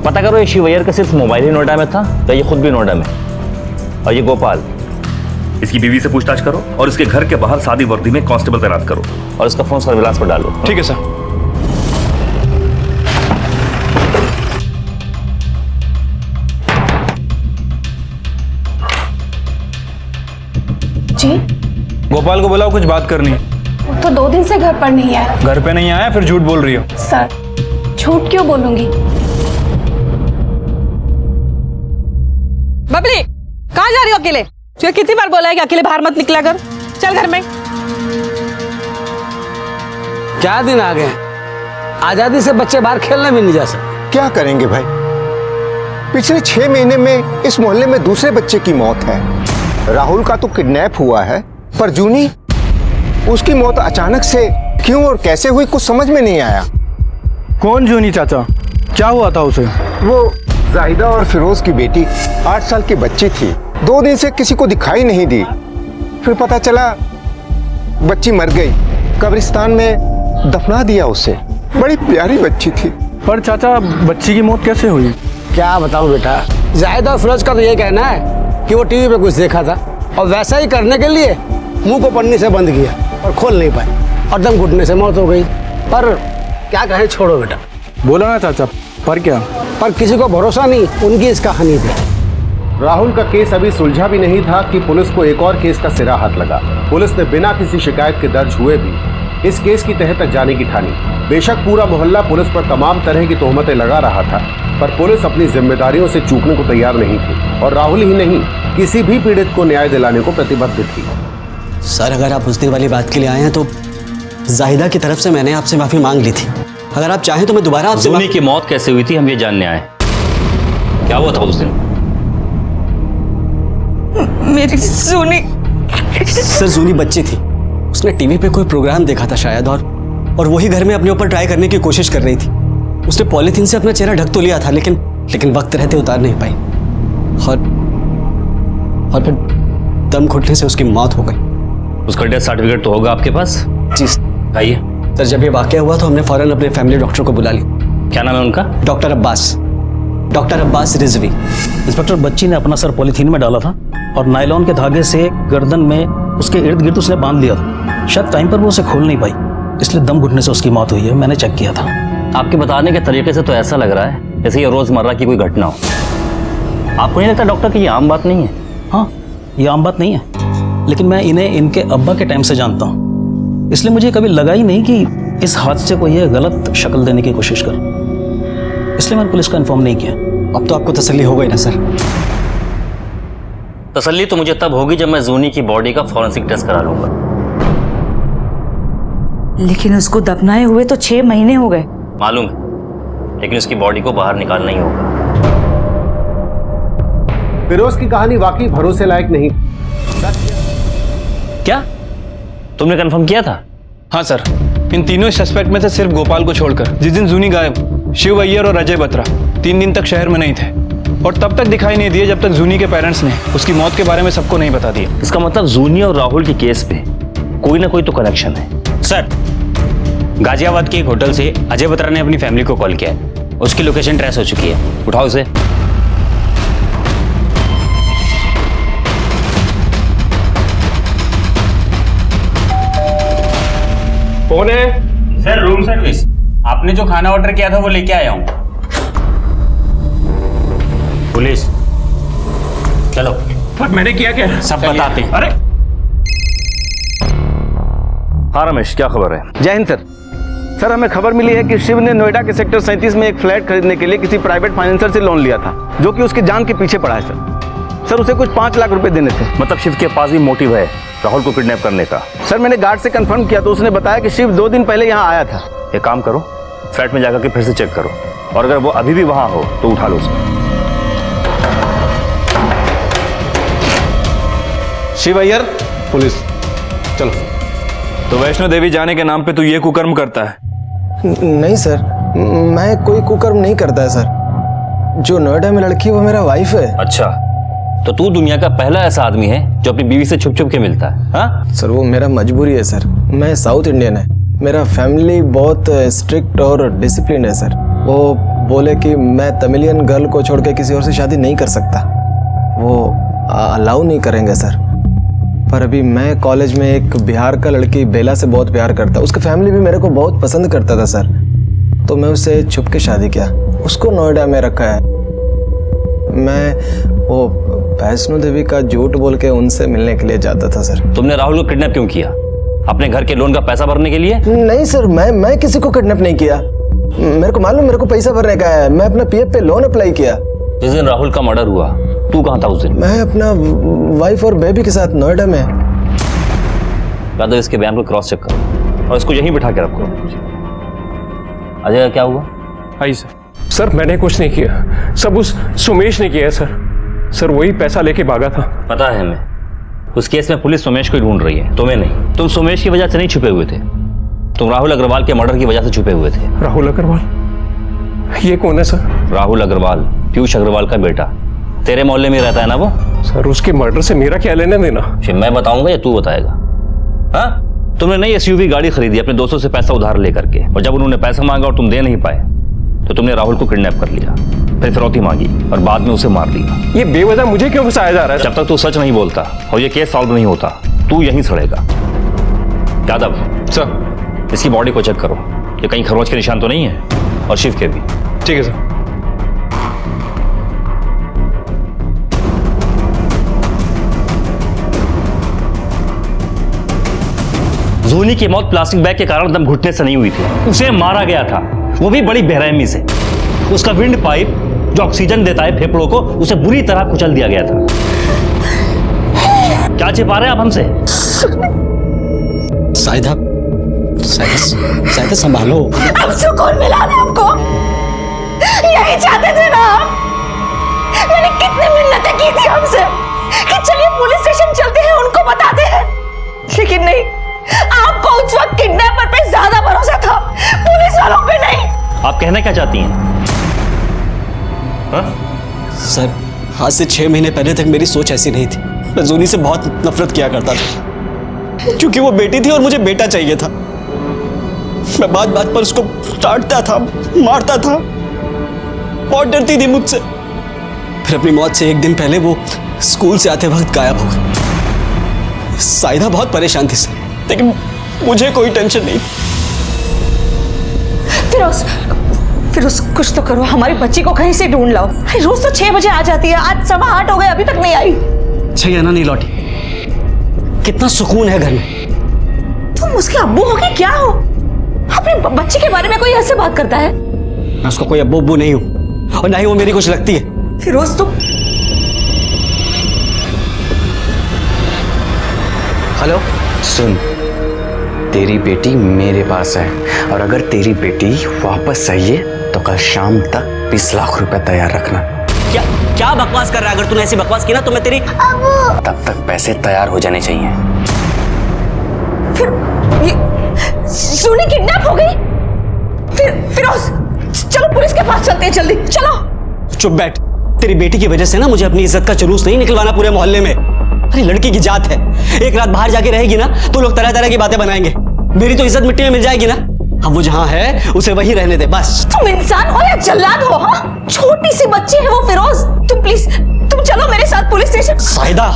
Speaker 9: पता करो ये शिव अय्यर का सिर्फ मोबाइल ही नोएडा में था या ये खुद भी नोएडा में? और ये गोपाल, इसकी बीवी से पूछताछ करो और इसके घर के बाहर सादी वर्दी में कांस्टेबल तैनात करो और इसका फोन सर्विलांस पर डालो।
Speaker 10: ठीक है सर।
Speaker 4: जी,
Speaker 10: गोपाल को बुलाओ, कुछ बात करनी है।
Speaker 4: वो तो 2 दिन से घर पर नहीं है।
Speaker 10: घर पे नहीं आया, फिर झूठ बोल रही हो।
Speaker 4: सर, झूठ क्यों बोलूंगी?
Speaker 13: बबली, कहाँ जा रही हो अकेले? तुझे कितनी बार बोला है कि अकेले बाहर मत निकला कर? चल घर में।
Speaker 14: क्या दिन आ गए, आजादी से बच्चे बाहर खेलने भी नहीं जा सकते।
Speaker 15: क्या करेंगे भाई, पिछले 6 महीने में इस मोहल्ले में दूसरे बच्चे की मौत है। राहुल का तो किडनैप हुआ है, पर जूनी, उसकी मौत अचानक से क्यों और कैसे हुई कुछ समझ में नहीं आया।
Speaker 3: कौन जूनी चाचा? क्या हुआ था उसे?
Speaker 15: वो जाहिदा और फिरोज की बेटी 8 साल की बच्ची थी। 2 दिन से किसी को दिखाई नहीं दी, फिर पता चला बच्ची मर गई। कब्रिस्तान में दफना दिया उसे। बड़ी प्यारी बच्ची थी।
Speaker 3: पर चाचा, बच्ची की मौत कैसे हुई?
Speaker 14: क्या बताऊं बेटा, जाहिदा और फिरोज का तो ये कहना है कि वो टीवी पे कुछ देखा था और वैसा ही करने के लिए मुंह को पन्नी से बंद किया और खोल नहीं पाए और दम घुटने से मौत हो गई। पर क्या कहें, छोड़ो बेटा।
Speaker 3: बोला ना चाचा, पर क्या?
Speaker 14: पर किसी को भरोसा नहीं उनकी इस कहानी पे।
Speaker 1: राहुल का केस अभी सुलझा भी नहीं था कि पुलिस को एक और केस का सिरा हाथ लगा। पुलिस ने बिना किसी शिकायत के दर्ज हुए भी इस केस की तह तक जाने की ठानी। बेशक पूरा मोहल्ला पुलिस पर तमाम तरह की तोहमतें लगा रहा था, पर पुलिस अपनी जिम्मेदारियों से चूकने को तैयार नहीं थी और राहुल ही नहीं, किसी भी पीड़ित को न्याय दिलाने को प्रतिबद्ध थी।
Speaker 14: सर, अगर आप उस दिन वाली बात के लिए आए हैं तो जाहिदा की तरफ से मैंने आपसे माफी मांग ली थी। अगर आप चाहें तो मैं दोबारा आपसे।
Speaker 9: जूनी की मौत कैसे हुई थी हम ये जानने आए। क्या हुआ था उस दिन?
Speaker 13: मेरी जूनी।
Speaker 14: सर, जूनी बच्ची थी, उसने टीवी पे कोई प्रोग्राम देखा था शायद, और वही घर में अपने ऊपर ट्राई करने की कोशिश कर रही थी। उसने पॉलीथीन से अपना चेहरा ढक तो लिया था, लेकिन वक्त रहते उतार नहीं पाई और फिर दम घुटने से उसकी मौत हो गई।
Speaker 9: उसका डेथ सर्टिफिकेट तो होगा आपके पास?
Speaker 14: जी
Speaker 9: आइए।
Speaker 14: सर, जब ये वाकया हुआ तो हमने फौरन अपने फैमिली डॉक्टर को बुला लिया।
Speaker 9: क्या नाम है उनका?
Speaker 14: डॉक्टर अब्बास रिजवी।
Speaker 16: इंस्पेक्टर, बच्ची ने अपना सर पॉलीथीन में डाला था और नायलॉन के धागे से गर्दन में उसके इर्द गिर्द उसने बांध लिया था। शायद टाइम पर वो उसे खोल नहीं पाई, इसलिए दम घुटने से उसकी मौत हुई है। मैंने चेक किया था।
Speaker 9: आपके बताने के तरीके से तो ऐसा लग रहा है जैसे ये रोजमर्रा की कोई घटना हो। आपको नहीं लगता डॉक्टर कि ये आम बात नहीं है?
Speaker 16: हाँ, ये आम बात नहीं है, लेकिन मैं इन्हें इनके अब्बा के टाइम से जानता हूँ, इसलिए मुझे कभी लगा ही नहीं कि इस हादसे को यह गलत शक्ल देने की कोशिश कर, इसलिए मैंने पुलिस को इन्फॉर्म नहीं किया।
Speaker 3: अब तो आपको तसल्ली हो गई ना सर?
Speaker 9: तसल्ली तो मुझे तब होगी जब मैं जूनी की बॉडी का फॉरेंसिक टेस्ट करा लूंगा।
Speaker 8: लेकिन उसको दफनाए हुए तो 6 महीने हो गए।
Speaker 9: मालूम है, लेकिन उसकी बॉडी को बाहर निकालना ही होगा।
Speaker 14: फिरोज की कहानी वाकई भरोसे लायक नहीं।
Speaker 9: क्या तुमने कंफर्म किया था?
Speaker 10: हाँ सर, इन तीनों सस्पेक्ट में से सिर्फ गोपाल को छोड़कर जिस दिन जूनी गायब, शिव अय्यर और अजय बत्रा 3 दिन तक शहर में नहीं थे और तब तक दिखाई नहीं दिए जब तक जूनी के पेरेंट्स ने उसकी मौत के बारे में सबको नहीं बता दिया।
Speaker 9: इसका मतलब जूनी और राहुल की केस पे कोई ना कोई तो कनेक्शन है।
Speaker 11: सर, गाजियाबाद के एक होटल से अजय बत्रा ने अपनी फैमिली को कॉल किया है। उसकी लोकेशन ट्रेस हो चुकी है। उठाओ उसे।
Speaker 10: कौन है?
Speaker 11: Sir, room service. आपने जो खाना ऑर्डर किया था वो लेके आया हूं। पुलिस, चलो।
Speaker 10: पर मैंने किया क्या?
Speaker 11: सब बताते हैं।
Speaker 10: अरे
Speaker 9: हाँ रमेश, क्या खबर है?
Speaker 3: जय हिंद सर। सर, हमें खबर मिली है कि शिव ने नोएडा के सेक्टर 37 में एक फ्लैट खरीदने के लिए किसी प्राइवेट फाइनेंसर से लोन लिया था, जो कि उसकी जान के पीछे पड़ा है सर। उसे कुछ 5 लाख रुपए देने थे।
Speaker 9: मतलब शिव के पास भी मोटिव है राहुल को किडनैप करने का?
Speaker 3: सर, मैंने गार्ड से कंफर्म किया तो उसने बताया कि शिव 2 दिन पहले यहाँ आया था।
Speaker 9: एक काम करो, फ्लैट में जाकर के फिर से चेक करो, और अगर वो अभी भी वहां हो तो उठा लो उसे।
Speaker 10: शिव अय्यर, पुलिस, चलो। तो वैष्णो देवी जाने के नाम पे तू ये कुकर्म करता है?
Speaker 3: नहीं सर, मैं कोई कुकर्म नहीं करता है सर। जो नोएडा में लड़की है वो मेरा वाइफ है।
Speaker 9: अच्छा, तो तू दुनिया का पहला ऐसा आदमी है जो अपनी बीवी से छुप छुप के मिलता है? हाँ
Speaker 3: सर, वो मेरा मजबूरी है सर। मैं साउथ इंडियन है, मेरा फैमिली बहुत स्ट्रिक्ट और डिसिप्लिन है सर। वो बोले कि मैं तमिलियन गर्ल को छोड़ के किसी और से शादी नहीं कर सकता, वो अलाउ नहीं करेंगे सर। पर अभी मैं कॉलेज में एक बिहार का लड़की बेला से बहुत प्यार करता, उसका फैमिली भी मेरे को बहुत पसंद करता था सर। तो मैं उससे छुप के शादी किया, उसको नोएडा में रखा है। मैं वो वैष्णो देवी का झूठ बोल के उनसे मिलने के लिए जाता था सर।
Speaker 9: तुमने राहुल को किडनैप क्यों किया? अपने घर के लोन का पैसा भरने के लिए?
Speaker 3: नहीं सर, मैं किसी को किडनैप नहीं किया। मेरे को मालूम, मेरे को पैसा भरने का है। मैं अपना पीएफ पे लोन अप्लाई किया।
Speaker 9: जिस दिन राहुल का मर्डर हुआ तू कहाँ था उस दिन?
Speaker 3: मैं अपना वाइफ और बेबी के साथ नोएडा में।
Speaker 9: यादव, इसके बयान को क्रॉस चेक करो और इसको यहीं बिठा के रखो। अजय, क्या हुआ?
Speaker 10: आई सर, मैंने कुछ नहीं किया, सब उस सुमेश ने किया है सर। वही पैसा लेके भागा था।
Speaker 9: पता है हमें, उस केस में पुलिस सुमेश को ढूंढ रही है, तुम्हें नहीं। तुम सुमेश की वजह से नहीं छुपे हुए थे, तुम राहुल अग्रवाल के मर्डर की वजह से छुपे हुए थे।
Speaker 10: राहुल अग्रवाल? ये कौन है सर?
Speaker 9: राहुल अग्रवाल पीयूष अग्रवाल का बेटा, तेरे मोहल्ले में रहता है ना वो?
Speaker 10: सर, उसके मर्डर से मेरा क्या लेना देना?
Speaker 9: मैं बताऊंगा या तू बताएगा? हाँ, तुमने नई एसयूवी गाड़ी खरीदी अपने दोस्तों से पैसा उधार लेकर के, और जब उन्होंने पैसा मांगा और तुम दे नहीं पाए तो तुमने राहुल को किडनैप कर लिया, फिर फिरौती मांगी और बाद में उसे मार दिया।
Speaker 10: ये बेवजह मुझे क्यों फंसाया जा रहा है?
Speaker 9: जब तक तू सच नहीं बोलता और ये केस सॉल्व नहीं होता तू यहीं सड़ेगा। यादव
Speaker 10: सर,
Speaker 9: इसकी बॉडी को चेक करो, ये कहीं खरोंच के निशान तो नहीं है, और शिव के भी।
Speaker 10: ठीक है सर।
Speaker 9: जूनी की मौत प्लास्टिक बैग के कारण दम घुटने से नहीं हुई थी, उसे मारा गया था, वो भी बड़ी बेरहमी से। उसका विंड पाइप जो ऑक्सीजन देता है फेफड़ों को, उसे बुरी तरह कुचल दिया गया था। क्या छिपा रहे हैं आप हमसे?
Speaker 16: साइदा संभालो।
Speaker 4: अब सुकून मिला ना हमको, यही चाहते थे ना हम। मैंने कितनी मिन्नतें की थी हमसे कि चलिए पुलिस स्टेशन चलते हैं, उनको बताते हैं, लेकिन नहीं, आपको उस वक्त किडनैपर पे ज्यादा भरोसा था, पुलिस वालों पे नहीं।
Speaker 9: आप कहना क्या चाहती हैं? हा?
Speaker 16: सर, आज से 6 महीने पहले तक मेरी सोच ऐसी नहीं थी। मैं जूनी से बहुत नफरत किया करता था, क्योंकि वो बेटी थी और मुझे बेटा चाहिए था। मैं बात बात पर उसको डांटता था, मारता था, बहुत डरती थी मुझसे। फिर अपनी मौत से 1 दिन पहले वो स्कूल से आते वक्त गायब हो गई। साइदा बहुत परेशान थी सर, लेकिन मुझे कोई टेंशन नहीं।
Speaker 4: फिरोज कुछ तो करो, हमारी बच्ची को कहीं से ढूंढ लाओ। रोज तो 6 बजे आ जाती है, आज 7:15 हो गए, अभी तक नहीं आई।
Speaker 16: छैयाना नहीं लौटी, कितना सुकून है घर में।
Speaker 4: तुम उसके अब्बू हो कि क्या हो?
Speaker 13: अपने बच्चे के बारे में कोई ऐसे बात करता है?
Speaker 16: मैं उसका कोई अब्बू अब्बू नहीं हूं और ना ही वो मेरी कुछ लगती है।
Speaker 13: फिरोज तुम
Speaker 2: हेलो सुन, तेरी बेटी मेरे पास है और अगर तेरी बेटी वापस चाहिए तो कल शाम तक 20 लाख रुपए तैयार रखना।
Speaker 16: क्या क्या बकवास कर रहा है? अगर तूने ऐसी बकवास की ना तो मैं तेरी
Speaker 2: तब तक पैसे तैयार हो जाने चाहिए।
Speaker 13: फिर ये सोनी किडनैप हो गई? फिरोज चलो पुलिस के पास चलते हैं, जल्दी चलो।
Speaker 16: चुप बैठ। तेरी बेटी की वजह से ना मुझे अपनी इज्जत का जुलूस नहीं निकलवाना पूरे मोहल्ले में। अरे लड़की की जात है, एक रात बाहर जाके रहेगी ना तो लोग तरह तरह की बातें बनाएंगे। मेरी तो इज्जत मिट्टी में मिल जाएगी ना। अब वो जहां है उसे वहीं रहने दे बस।
Speaker 13: तुम इंसान हो या जल्लाद हो? हाँ, छोटी सी बच्ची है वो फिरोज। तुम प्लीज तुम चलो मेरे साथ पुलिस स्टेशन।
Speaker 16: साहिदा,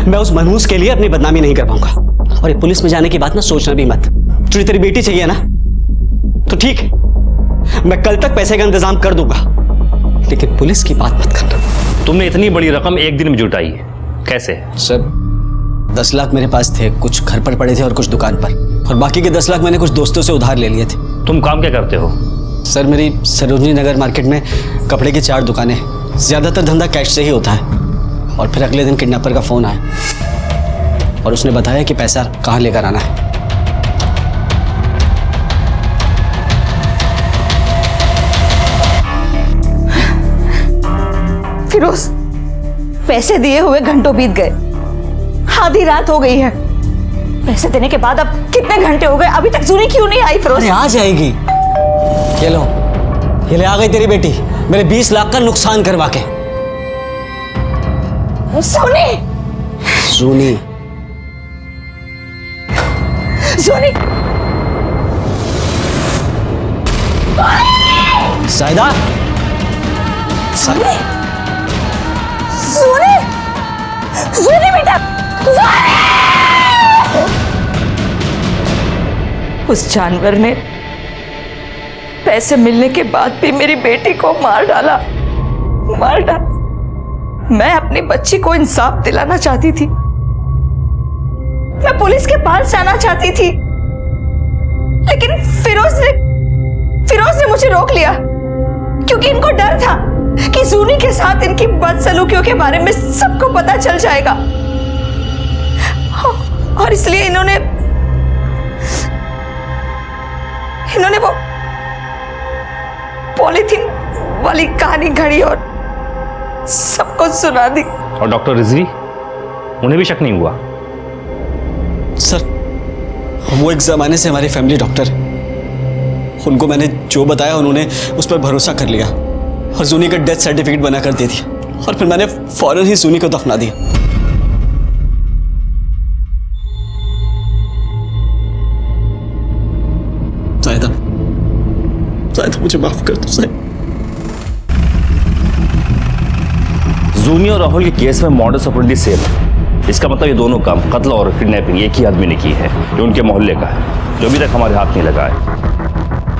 Speaker 16: मैं उस मनहूस के लिए अपनी बदनामी नहीं कर पाऊंगा। और ये पुलिस में जाने की बात ना सोचना भी मत। तुझे तेरी बेटी चाहिए ना तो ठीक है, मैं कल तक पैसे का इंतजाम कर दूंगा, लेकिन पुलिस की बात मत करना।
Speaker 9: तुमने इतनी बड़ी रकम एक दिन में जुटाई है, कैसे?
Speaker 16: सर 10 लाख मेरे पास थे, कुछ घर पर पड़े थे और कुछ दुकान पर, और बाकी के 10 लाख मैंने कुछ दोस्तों से उधार ले लिए थे।
Speaker 9: तुम काम क्या करते हो?
Speaker 16: सर मेरी सरोजनी नगर मार्केट में कपड़े की 4 दुकानें, ज्यादातर धंधा कैश से ही होता है। और फिर अगले दिन किडनैपर का फोन आया और उसने बताया कि पैसा कहाँ लेकर आना है।
Speaker 13: फिरोज पैसे दिए हुए घंटों बीत गए, आधी रात हो गई है। पैसे देने के बाद अब कितने घंटे हो गए, अभी तक जूनी क्यों नहीं आई? फिरोज
Speaker 16: आ जाएगी। ये लो, ये ले आ गई तेरी बेटी मेरे 20 लाख का नुकसान करवा के।
Speaker 13: सोनी
Speaker 16: सोनी
Speaker 13: सोनी
Speaker 16: साहिदा,
Speaker 13: सोनी सोनी सोनी बेटा सोनी! उस जानवर ने पैसे मिलने के बाद भी मेरी बेटी को मार डाला। मैं अपनी बच्ची को इंसाफ दिलाना चाहती थी, मैं पुलिस के पास जाना चाहती थी, लेकिन फिरोज ने मुझे रोक लिया क्योंकि इनको डर था कि जूनी के साथ इनकी बदसलूकियों के बारे में सबको पता चल जाएगा, और इसलिए इन्होंने वो पॉलीथीन वाली कहानी घड़ी और सबको सुना दी।
Speaker 9: और डॉक्टर रिजवी, उन्हें भी शक नहीं हुआ?
Speaker 16: सर वो एक जमाने से हमारी फैमिली डॉक्टर, उनको मैंने जो बताया उन्होंने उस पर भरोसा कर लिया और जूनी का डेथ सर्टिफिकेट बनाकर दे दिया, और फिर मैंने फौरन ही जूनी को दफना दिया। साहिदा मुझे माफ कर दो साहिब।
Speaker 9: जूनी और राहुल के केस में मॉडस ऑपरेंडी सेम है। इसका मतलब ये दोनों काम, कत्ल और किडनैपिंग, एक ही आदमी ने की है जो उनके मोहल्ले का है, जो अभी तक हमारे हाथ नहीं लगा है।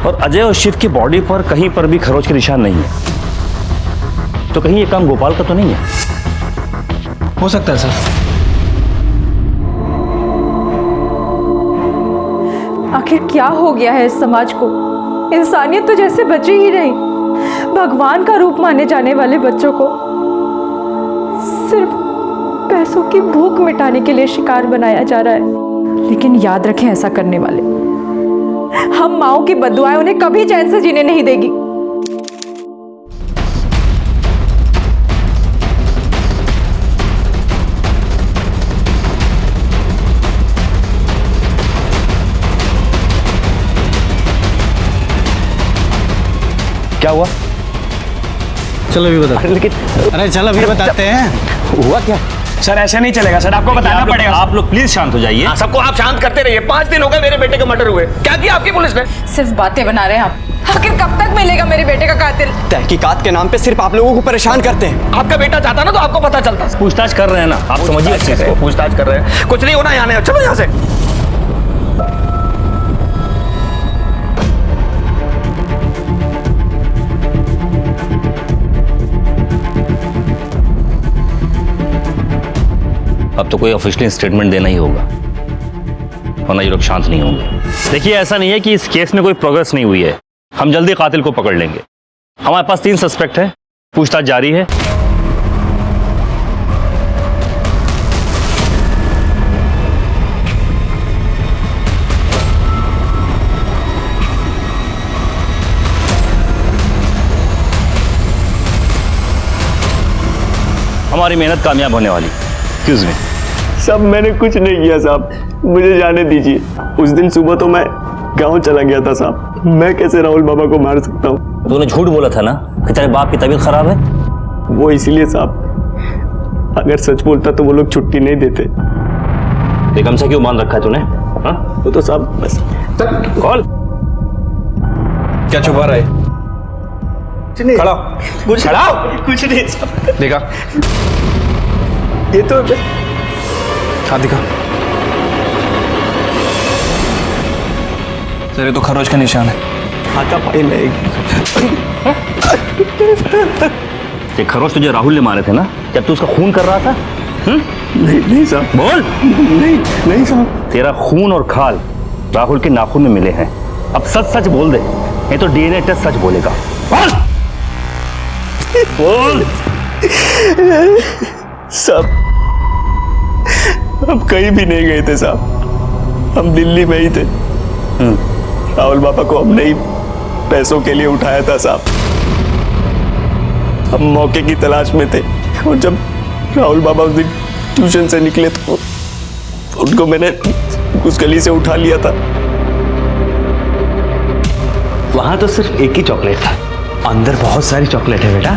Speaker 9: और अजय और शिव की बॉडी पर कहीं पर भी खरोच के निशान नहीं है, तो कहीं ये काम गोपाल का तो नहीं है?
Speaker 10: हो सकता है सर।
Speaker 4: आखिर क्या हो गया है इस समाज को? इंसानियत तो जैसे बची ही नहीं। भगवान का रूप माने जाने वाले बच्चों को सिर्फ पैसों की भूख मिटाने के लिए शिकार बनाया जा रहा है। लेकिन याद रखें, ऐसा करने वाले हम माओ की बद्दुआएं उन्हें कभी चैन से जीने नहीं देगी।
Speaker 9: क्या हुआ?
Speaker 10: चलो अभी बताते।
Speaker 9: लेकिन
Speaker 14: अरे चलो अभी बताते हैं।
Speaker 9: हुआ क्या?
Speaker 3: सर ऐसा नहीं चलेगा सर, आपको बताना पड़ेगा।
Speaker 9: आप लोग प्लीज शांत हो जाइए।
Speaker 2: सबको आप शांत करते रहिए। 5 दिन हो गए मेरे बेटे का मर्डर हुए, क्या किया आपकी पुलिस ने?
Speaker 4: सिर्फ बातें बना रहे हैं आप। आखिर कब तक मिलेगा मेरे बेटे का कातिल?
Speaker 16: तहकीकात के नाम पे सिर्फ आप लोगों को परेशान करते हैं।
Speaker 2: आपका बेटा चाहता ना तो आपको पता चलता।
Speaker 9: पूछताछ कर रहे हैं ना, आप समझिए अच्छे से।
Speaker 2: पूछताछ कर रहे हैं, कुछ नहीं होना यहाँ नहीं। चलो यहाँ से।
Speaker 9: अब तो कोई ऑफिशियल स्टेटमेंट देना ही होगा। वरना ये लोग शांत नहीं होंगे। देखिए, ऐसा नहीं है कि इस केस में कोई प्रोग्रेस नहीं हुई है, हम जल्दी कातिल को पकड़ लेंगे। हमारे पास 3 सस्पेक्ट है, पूछताछ जारी है। हमारी मेहनत कामयाब होने वाली। Excuse me.
Speaker 16: साहब मैंने कुछ नहीं किया साहब, मुझे जाने दीजिए। उस दिन सुबह तो मैं गांव चला गया था साहब, मैं कैसे राहुल बाबा को मार सकता हूँ?
Speaker 9: तूने झूठ बोला था ना कि तेरे बाप की तबीयत खराब है।
Speaker 16: वो इसीलिए साहब, अगर सच बोलता तो वो लोग छुट्टी नहीं देते।
Speaker 9: एक हमसे क्यों मान रखा है तूने? हाँ?
Speaker 16: वो तो साहब बस
Speaker 9: कॉल
Speaker 10: क्या छुपा रहा है? खड़ा
Speaker 16: कुछ नहीं साहब।
Speaker 10: देखा?
Speaker 16: ये तो
Speaker 10: हाँ दिखा। सर ये तो खरोच का निशान है।
Speaker 16: हाथा पाई में
Speaker 9: ये खरोच तुझे राहुल ने मारे थे ना, जब तू उसका खून कर रहा था?
Speaker 16: नहीं साहब।
Speaker 9: बोल।
Speaker 16: नहीं साहब।
Speaker 9: तेरा खून और खाल राहुल के नाखून में मिले हैं। अब सच सच बोल दे, नहीं तो डीएनए टेस्ट सच बोलेगा। बोल।
Speaker 16: साहब हम कहीं भी नहीं गए थे साहब, हम दिल्ली में ही थे। राहुल बाबा को हमने ही पैसों के लिए उठाया था साहब। हम मौके की तलाश में थे और जब राहुल बाबा उस दिन ट्यूशन से निकले तो उनको मैंने उस गली से उठा लिया था।
Speaker 3: वहां तो सिर्फ एक ही चॉकलेट था, अंदर बहुत सारी चॉकलेट है बेटा।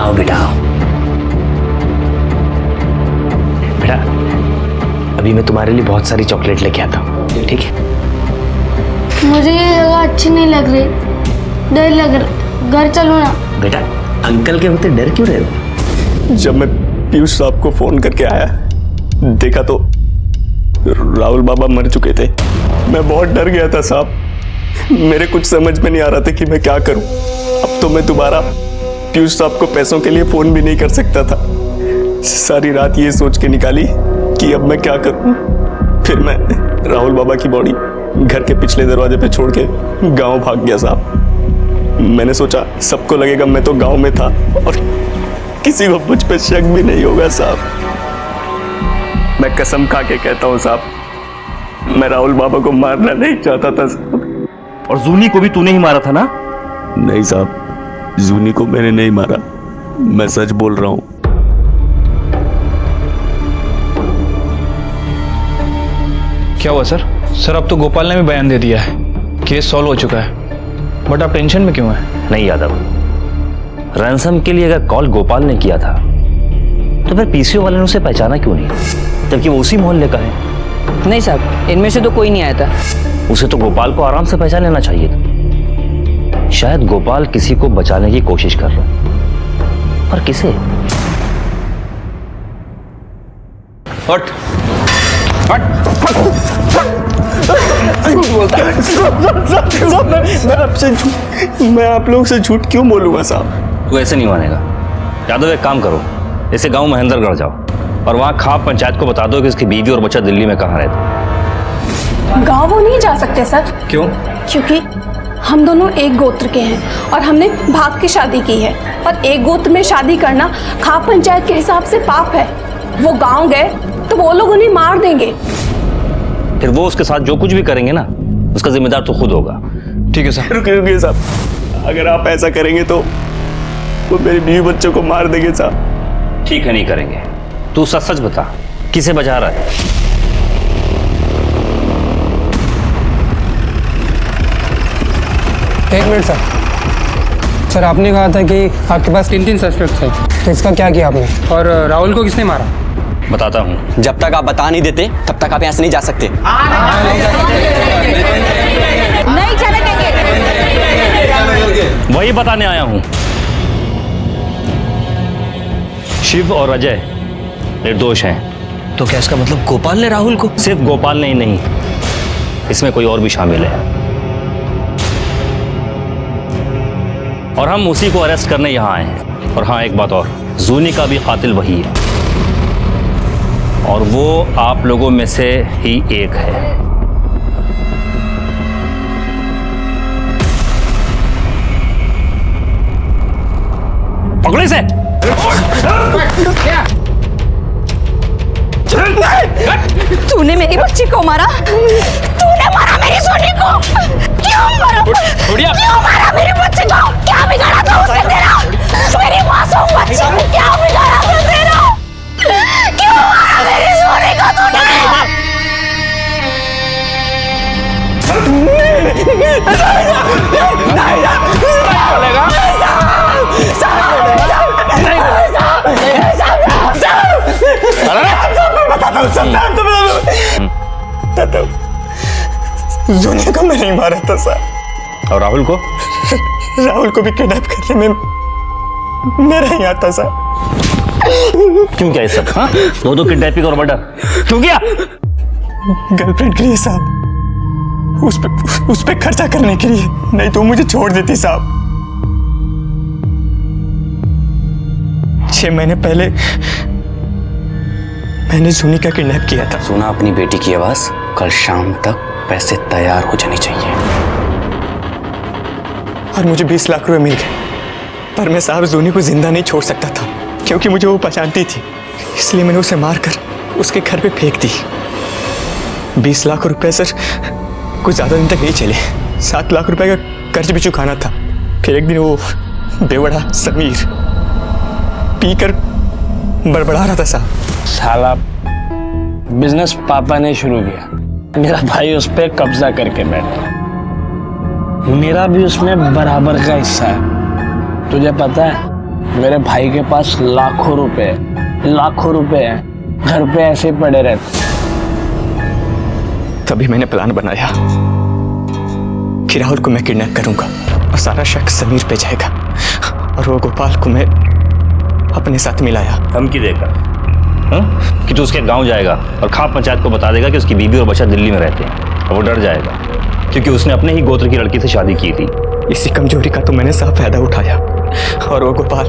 Speaker 3: आओ बेटा आओ। बेटा अभी मैं तुम्हारे लिए बहुत सारी चॉकलेट लेके आता हूँ, ठीक है?
Speaker 5: मुझे ये जगह अच्छी नहीं लग रही, डर लग रहा, घर चलो ना।
Speaker 3: बेटा अंकल के होते डर क्यों रहे हो?
Speaker 16: जब मैं पीयूष साहब को फोन करके आया, देखा तो राहुल बाबा मर चुके थे। मैं बहुत डर गया था साहब, मेरे कुछ समझ में नहीं आ रहा था कि मैं क्या करूं। अब तो मैं दोबारा पीयूष साहब को पैसों के लिए फोन भी नहीं कर सकता था। सारी रात ये सोच के निकाली कि अब मैं क्या करूं। फिर मैं राहुल बाबा की बॉडी घर के पिछले दरवाजे पे छोड़ के गांव भाग गया साहब। मैंने सोचा सबको लगेगा मैं तो गांव में था और किसी को मुझ पे शक भी नहीं होगा साहब। मैं कसम खा के कहता हूँ साहब, मैं राहुल बाबा को मारना नहीं चाहता था साहब।
Speaker 9: और जूनी को भी तूने ही मारा था ना?
Speaker 16: नहीं साहब, जूनी को मैंने नहीं मारा, मैं सच बोल रहा हूँ।
Speaker 10: क्या हुआ सर? सर अब तो गोपाल ने भी बयान दे दिया है, केस सॉल्व हो चुका है। बट आप टेंशन में क्यों हैं?
Speaker 9: नहीं यादव, रैंसम के लिए अगर कॉल गोपाल ने किया था तो फिर पीसीओ वाले ने उसे पहचाना क्यों नहीं, जबकि वो उसी मोहल्ले का है?
Speaker 12: नहीं साहब, इनमें से तो कोई नहीं आया था।
Speaker 9: उसे तो गोपाल को आराम से पहचान लेना चाहिए था। शायद गोपाल किसी को बचाने की कोशिश कर रहा है, पर किसे?
Speaker 16: हट मैं आप लोग से झूठ क्यों बोलूंगा साहब?
Speaker 9: तू ऐसे नहीं मानेगा। यादव एक काम करो, इसे गांव महेंद्रगढ़ जाओ और वहां खाप पंचायत को बता दो कि उसकी बीवी और बच्चा दिल्ली में कहाँ रहते।
Speaker 4: गाँव वो नहीं जा सकते सर।
Speaker 10: क्यों?
Speaker 4: क्योंकि हम दोनों एक गोत्र के हैं और हमने भाग की शादी की है, और एक गोत्र में शादी करना खाप पंचायत के हिसाब से पाप है। वो गांव गए तो वो लोग उन्हें मार देंगे।
Speaker 9: फिर वो उसके साथ जो कुछ भी करेंगे ना, उसका जिम्मेदार तो खुद होगा।
Speaker 10: ठीक है सर।
Speaker 16: रुकिए साहब, अगर आप ऐसा करेंगे तो वो मेरे बीवी बच्चों को मार देंगे साहब।
Speaker 9: ठीक है, नहीं करेंगे। तू सच सच बता, किसे बचा रहा है?
Speaker 14: एक मिनट सर। सर आपने कहा था कि आपके पास 3 सस्पेक्ट थे, तो इसका क्या किया आपने? और राहुल को किसने मारा?
Speaker 9: बताता हूँ।
Speaker 16: जब तक आप बता नहीं देते तब तक आप यहाँ से नहीं जा सकते।
Speaker 8: नहीं चले देंगे।
Speaker 9: वही बताने आया हूँ। शिव और अजय निर्दोष हैं।
Speaker 3: तो क्या इसका मतलब गोपाल ने राहुल को?
Speaker 9: सिर्फ गोपाल ने ही नहीं, इसमें कोई और भी शामिल है, और हम उसी को अरेस्ट करने यहाँ आए हैं। और हाँ, एक बात और, जूनी का भी कातिल वही है और वो आप लोगों में से ही एक है। पकड़ो इसे।
Speaker 13: तूने मेरी बच्ची को मारा, तूने मारा मेरी सोनी को। क्यों मारा? क्यों मारा मेरी बच्ची को? क्या बिगाड़ा था उसने तेरा? मेरी मासूम बच्ची को क्या बिगाड़ा था तेरा? क्यों मारा मेरी सोनी को तूने?
Speaker 16: जूनिया को मैं नहीं मारा था सर।
Speaker 9: और राहुल को?
Speaker 16: राहुल को भी किडनैप करने में मेरा ही आता सर।
Speaker 9: क्यों क्या ये सब? हाँ, दो किडनैपिंग और मर्डर क्यों किया?
Speaker 16: गर्लफ्रेंड के लिए साहब, उस पे खर्चा करने के लिए, नहीं तो मुझे छोड़ देती साहब। 6 महीने पहले मैंने जूनी का किडनैप किया था। सुना अपनी बेटी की आवाज? कल शाम तक पैसे तैयार हो जाने चाहिए। और मुझे 20 लाख रुपए मिल गए, पर मैं साहब जूनी को जिंदा नहीं छोड़ सकता था, क्योंकि मुझे वो पहचानती थी। इसलिए मैंने उसे मारकर उसके घर पे फेंक दी। 20 लाख रुपए सर कुछ ज्यादा दिन तक नहीं चले। 7 लाख रुपए का कर्ज भी चुकाना था। फिर एक दिन वो बेवड़ा समीर पीकर बड़बड़ा रहा था साहब।
Speaker 3: साला बिजनेस पापा ने शुरू किया, मेरा भाई उस पर कब्जा करके बैठा। मेरा भी उसमें बराबर का हिस्सा है। तुझे पता है मेरे भाई के पास लाखों रुपए हैं, घर पे ऐसे पड़े रहते।
Speaker 16: तभी मैंने प्लान बनाया कि राहुल को मैं किडनैप करूंगा और सारा शक समीर पे जाएगा, और वो गोपाल को मैं अपने साथ मिलाया।
Speaker 9: धमकी देकर कि तू उसके गांव जाएगा और खाप पंचायत को बता देगा कि उसकी बीवी और बच्चा दिल्ली में रहते हैं, और वो डर जाएगा क्योंकि उसने अपने ही गोत्र की लड़की से शादी की थी।
Speaker 16: इसी कमजोरी का तो मैंने साफ फायदा उठाया, और वो गोपाल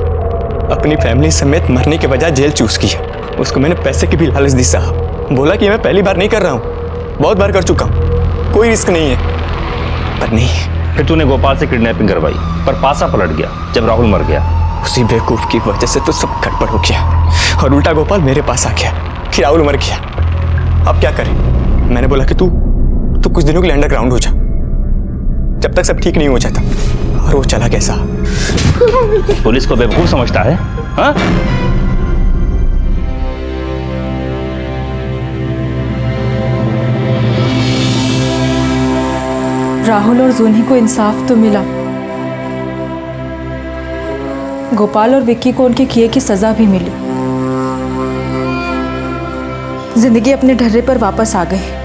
Speaker 16: अपनी फैमिली समेत मरने के बजाय जेल चूज किया। उसको मैंने पैसे की भी लालच दी साहब। बोला कि मैं पहली बार नहीं कर रहा हूँ, बहुत बार कर चुका हूँ, कोई रिस्क नहीं है। पर नहीं।
Speaker 9: फिर तूने गोपाल से किडनैपिंग करवाई, पर पासा पलट गया जब राहुल मर गया।
Speaker 16: उसी बेवकूफ की वजह से तो सब गड़बड़ हो गया, और उल्टा गोपाल मेरे पास आ गया कि राहुल मर गया, अब क्या करें? मैंने बोला कि तू कुछ दिनों के लिए अंडरग्राउंड हो जा, जब तक सब ठीक नहीं हो जाता। और वो चला कैसा?
Speaker 9: पुलिस को बेवकूफ समझता है? हाँ?
Speaker 4: राहुल और जूनी को इंसाफ तो मिला, गोपाल और विक्की को उनके किए की सजा भी मिली। जिंदगी अपने ढर्रे पर वापस आ गई।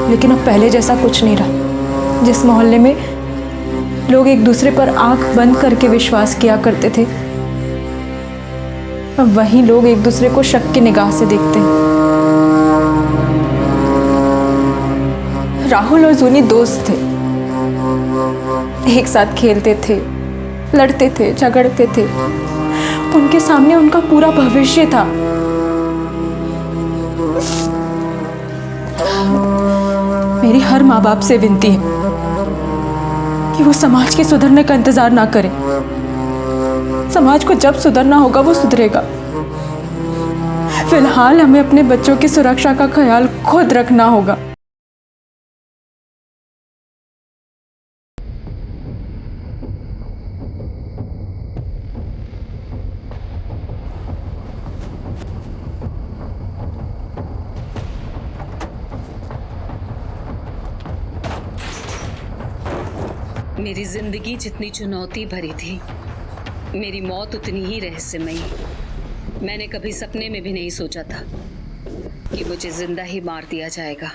Speaker 4: लेकिन अब पहले जैसा कुछ नहीं रहा। जिस मोहल्ले में लोग एक दूसरे पर आंख बंद करके विश्वास किया करते थे, अब वही लोग एक दूसरे को शक की निगाह से देखते हैं। राहुल और जूनी दोस्त थे, एक साथ खेलते थे, लड़ते थे, झगड़ते थे। उनके सामने उनका पूरा भविष्य था। मेरी हर माँ बाप से विनती है कि वो समाज के सुधरने का इंतजार ना करें। समाज को जब सुधरना होगा वो सुधरेगा। फिलहाल हमें अपने बच्चों की सुरक्षा का ख्याल खुद रखना होगा।
Speaker 17: मेरी जिंदगी जितनी चुनौती भरी थी, मेरी मौत उतनी ही रहस्यमयी। मैंने कभी सपने में भी नहीं सोचा था कि मुझे जिंदा ही मार दिया जाएगा।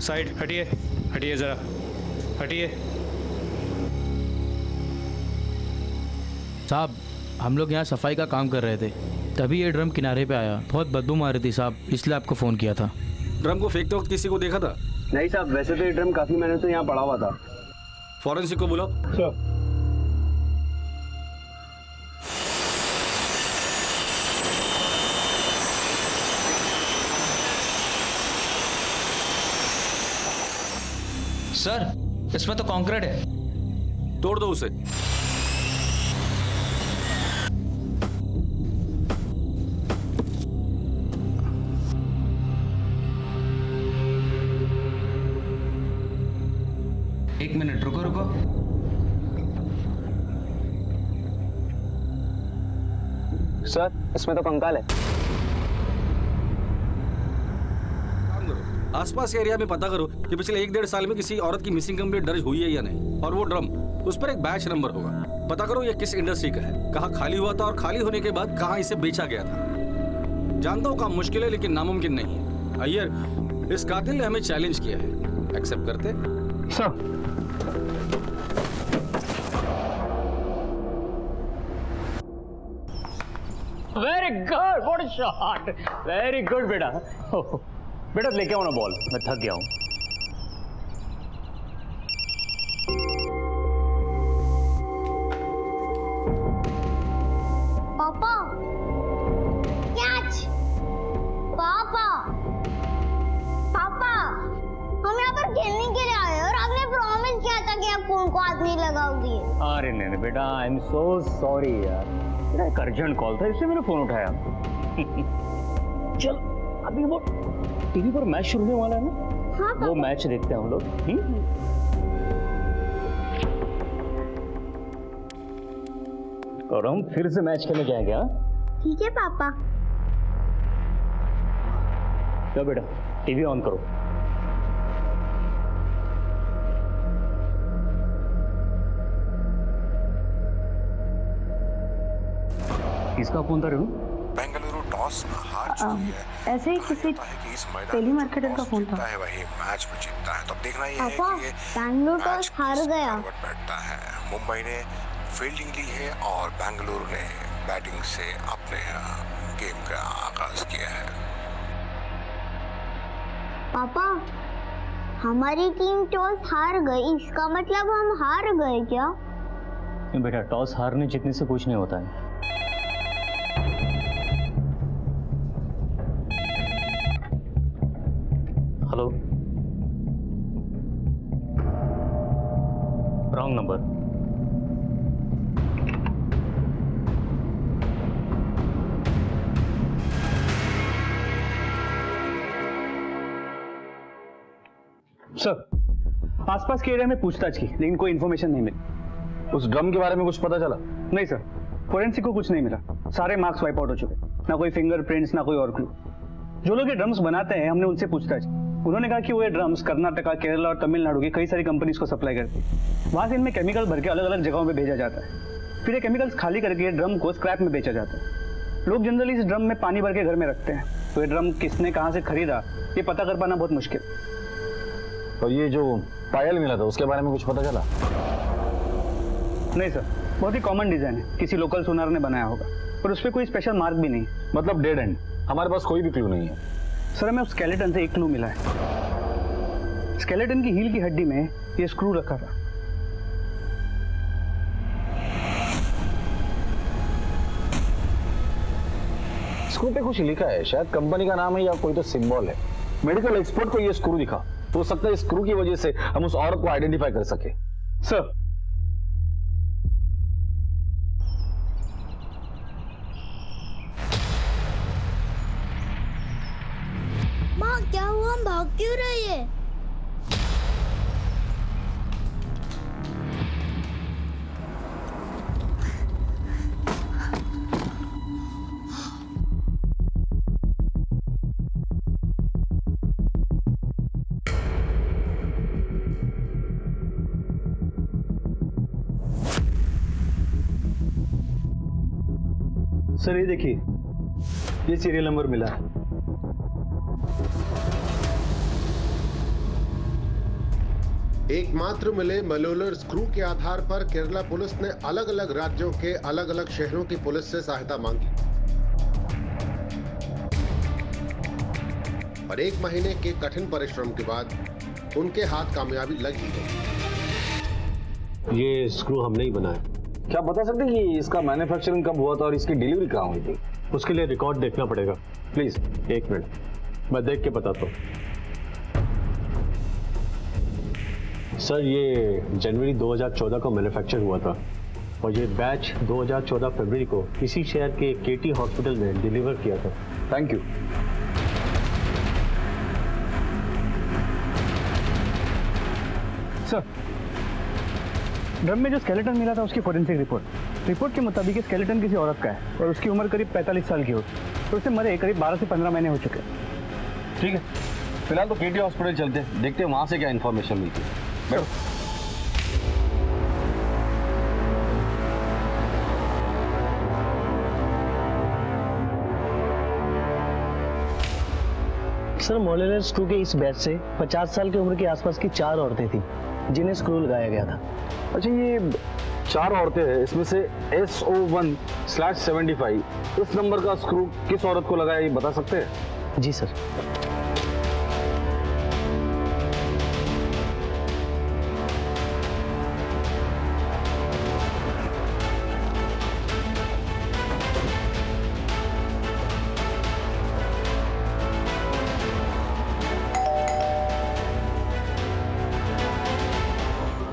Speaker 10: साइड हटिए, हटिए ज़रा, हटिए।
Speaker 3: साहब, हम लोग यहाँ सफाई का काम कर रहे थे, तभी ये ड्रम किनारे पे आया। बहुत बदबू मार रही थी साहब, इसलिए आपको फ़ोन किया था।
Speaker 16: ड्रम को फेंकते वक्त किसी को देखा था?
Speaker 14: नहीं साहब, वैसे तो ये ड्रम काफी महीने से यहाँ पड़ा हुआ था।
Speaker 16: फॉरेंसिक को बुलाओ।
Speaker 11: सर, इसमें तो कंक्रीट है।
Speaker 16: तोड़ दो उसे।
Speaker 11: एक मिनट रुको रुको।
Speaker 14: सर, इसमें तो कंकाल है।
Speaker 16: आसपास के एरिया में पता करो कि पिछले 1-1.5 साल में किसी औरत की मिसिंग कंप्लेंट दर्ज हुई है या नहीं। और वो ड्रम, उस पर एक बैच नंबर होगा। पता करो ये किस इंडस्ट्री का है, कहाँ खाली हुआ था और खाली होने के बाद कहाँ इसे बेचा गया था। जानता हूँ काम मुश्किल है, लेकिन नामुमकिन नहीं है। अय्यर, इस कातिल ने हमें चैलेंज किया है, एक्सेप्ट करते?
Speaker 10: Sir,
Speaker 11: very good, what a shot, very good बेटा। बेटा लेके आओ ना बॉल, मैं थक गया हूँ।
Speaker 6: पापा, कैच। पापा, पापा, हम यहाँ पर खेलने के लिए आए हैं और आपने प्रॉमिस किया था कि आप फोन को हाथ नहीं लगाओगे।
Speaker 11: अरे नहीं बेटा, आई एम सो सॉरी यार, मेरा एक अर्जेंट कॉल था इसलिए मैंने फोन उठाया। चल, अभी वो टीवी पर मैच शुरू होने वाला है ना।
Speaker 6: हाँ,
Speaker 11: वो मैच देखते हैं हम लोग। और हम फिर से मैच खेलने जाएंगे। हाँ
Speaker 6: ठीक है पापा।
Speaker 11: चलो बेटा, टीवी ऑन करो। किसका फोन था रेणु?
Speaker 18: बेंगलुरु टॉस हार चुकी है।
Speaker 8: ऐसे ही किसी टेली मार्केटर का फोन था।
Speaker 18: वही मैच में जीतता है। तो अब देखना ये है
Speaker 6: पापा,
Speaker 18: कि ये
Speaker 6: बेंगलुरु टॉस हार गया।
Speaker 18: बैठता है। मुंबई ने फील्डिंग ली है और बेंगलुरु ने बैटिंग से अपने गेम का आगाज किया है।
Speaker 6: पापा, हमारी टीम टॉस हार गई, इसका मतलब हम हार गए क्या?
Speaker 11: बेटा, टॉस हारने जीतने से कुछ नहीं होता है। Hello, wrong number.
Speaker 10: सर, आसपास के एरिया में पूछताछ की, लेकिन कोई इन्फॉर्मेशन नहीं मिली।
Speaker 16: उस ड्रम के बारे में कुछ पता चला?
Speaker 10: नहीं सर, फोरेंसिक को कुछ नहीं मिला। सारे मार्क्स वाइप आउट हो चुके, ना कोई फिंगरप्रिंट्स, ना कोई और क्लू। जो लोग ये ड्रम्स बनाते हैं, हमने उनसे पूछताछ की। उन्होंने कहा कि वो ये ड्रम्स कर्नाटका, केरला और तमिलनाडु की कई सारी कंपनीज को सप्लाई करती है। वहां से इनमें केमिकल भर के अलग अलग जगहों पे भेजा जाता है। फिर ये केमिकल्स खाली करके ये ड्रम को स्क्रैप में बेचा जाता है। लोग जनरली इस ड्रम में पानी भर के घर में रखते हैं, तो ये ड्रम किसने कहाँ से खरीदा, ये पता कर पाना बहुत मुश्किल।
Speaker 16: और ये जो पायल मिला था, उसके बारे में कुछ पता चला?
Speaker 10: नहीं सर, बहुत ही कॉमन डिजाइन है, किसी लोकल सुनार ने बनाया होगा, पर उस पर कोई स्पेशल मार्क भी नहीं।
Speaker 16: मतलब डेड एंड, हमारे पास कोई भी क्लू नहीं है।
Speaker 10: सर, हमें उस स्केलेटन से एक क्लू मिला है। स्केलेटन की हील की हड्डी में ये स्क्रू रखा था।
Speaker 16: स्क्रू पे कुछ लिखा है, शायद कंपनी का नाम है या कोई तो सिंबल है। मेडिकल एक्सपर्ट को ये स्क्रू दिखा, हो सकता है स्क्रू की वजह से हम उस औरत को आइडेंटिफाई कर सके।
Speaker 10: सर,
Speaker 6: माँ, क्या हुआ? हम भाग क्यों रहे हैं?
Speaker 10: सर ये देखिए, ये सीरियल नंबर मिला है।
Speaker 1: एकमात्र मिले मलोलर स्क्रू के आधार पर केरला पुलिस ने अलग अलग राज्यों के अलग अलग शहरों की पुलिस से सहायता मांगी और 1 महीने के कठिन परिश्रम के बाद उनके हाथ कामयाबी लग ही गई।
Speaker 19: ये स्क्रू हमने ही बनाया। क्या बता सकते हैं कि इसका मैन्युफैक्चरिंग कब हुआ था और इसकी डिलीवरी कहाँ हुई थी? उसके लिए रिकॉर्ड देखना पड़ेगा। प्लीज 1 मिनट, मैं देख के बताता हूँ। सर, ये जनवरी 2014 को मैन्युफैक्चर हुआ था और ये बैच 2014 फरवरी को इसी शहर के केटी हॉस्पिटल में डिलीवर किया था। Thank you.
Speaker 10: सर, ड्रम में जो स्केलेटन मिला था उसकी फोरेंसिक रिपोर्ट के मुताबिक स्केलेटन किसी औरत का है और उसकी उम्र करीब 45 साल की हो, तो उसे मरे करीब 12 से 15 महीने हो चुके।
Speaker 19: ठीक है, फिलहाल तो केटी हॉस्पिटल चलते हैं, देखते हैं वहाँ से क्या इन्फॉर्मेशन मिलती है।
Speaker 3: सर, मोलेलर स्क्रू के इस बैच से 50 साल की उम्र के आसपास की 4 औरतें थीं जिन्हें स्क्रू लगाया गया था।
Speaker 19: अच्छा, ये 4 औरतें हैं, इसमें से SO1/75 इस नंबर का स्क्रू किस औरत को लगाया ये बता सकते हैं?
Speaker 3: जी सर।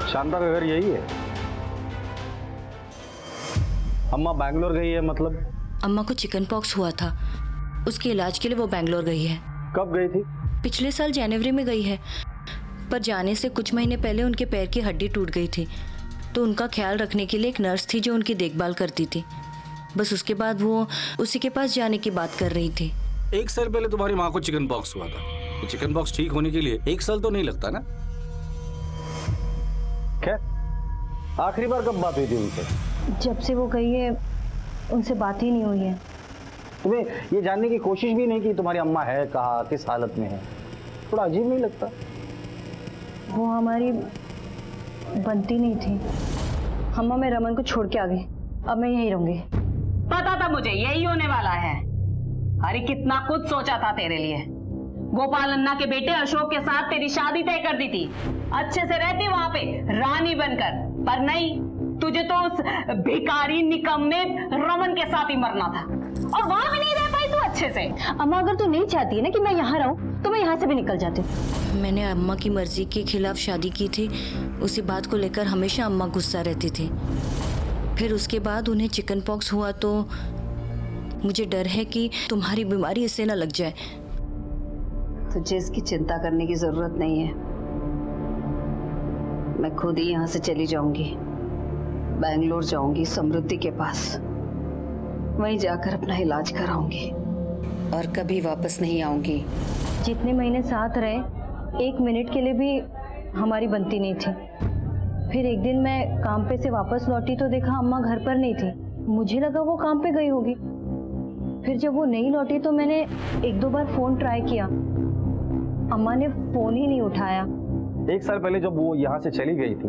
Speaker 19: शांता का घर यही है? अम्मा बैंगलोर गई है मतलब?
Speaker 8: अम्मा को चिकन पॉक्स हुआ था, उसके इलाज के लिए वो बैंगलोर गई है।
Speaker 19: कब गई थी?
Speaker 8: पिछले साल जनवरी में गई है, पर जाने से कुछ महीने पहले उनके पैर की हड्डी टूट गई थी, तो उनका ख्याल रखने के लिए एक नर्स थी जो उनकी देखभाल करती थी। बस उसके बाद वो उसी के पास जाने की बात कर रही थी।
Speaker 16: 1 साल पहले तुम्हारी माँ को चिकन पॉक्स हुआ था। चिकन पॉक्स ठीक होने के लिए 1 साल तो नहीं लगता ना?
Speaker 19: खैर, आखिरी बार कब बात हुई थी उनसे?
Speaker 8: जब से वो गई है उनसे बात ही नहीं हुई है।
Speaker 19: तुम्हें ये जानने की कोशिश भी नहीं की तुम्हारी अम्मा है कहाँ, किस हालत में है? थोड़ा अजीब नहीं लगता?
Speaker 8: वो हमारी बनती नहीं थी। अम्मा, मैं रमन को छोड़ के आ गई, अब मैं यहीं रहूंगी।
Speaker 17: पता था मुझे यही होने वाला है। अरे कितना कुछ सोचा था तेरे लिए। गोपाल अन्ना के बेटे अशोक के साथ तेरी शादी तय कर दी थी, अच्छे से रहती वहां पे रानी बनकर, पर नहीं, तुझे तो उस भिखारी निकम्मे रमन के साथ ही मरना था और वहां भी नहीं रह पाई तू अच्छे से।
Speaker 8: अम्मा, अगर तू नहीं चाहती है ना कि मैं यहाँ रहूं तो मैं यहाँ से भी निकल जाती हूँ। मैंने अम्मा की मर्जी के खिलाफ शादी की थी, उसी बात को लेकर हमेशा अम्मा गुस्सा रहती थी। फिर उसके बाद उन्हें चिकन पॉक्स हुआ तो मुझे डर है कि तुम्हारी बीमारी इससे ना लग जाए।
Speaker 17: तुझे इसकी चिंता करने की जरूरत नहीं है। मैं खुद ही यहाँ से चली जाऊंगी, बैंगलोर जाऊंगी समृद्धि के पास, वहीं जाकर अपना इलाज कराऊंगी और कभी वापस नहीं आऊंगी।
Speaker 8: जितने महीने साथ रहे, 1 मिनट के लिए भी हमारी बनती नहीं थी। फिर एक दिन मैं काम पे से वापस लौटी तो देखा अम्मा घर पर नहीं थी। मुझे लगा वो काम पे गई होगी। फिर जब वो नहीं लौटी तो मैंने 1-2 बार फोन ट्राई किया, अम्मा ने फोन ही नहीं उठाया।
Speaker 19: 1 साल पहले जब वो यहाँ से चली गई थी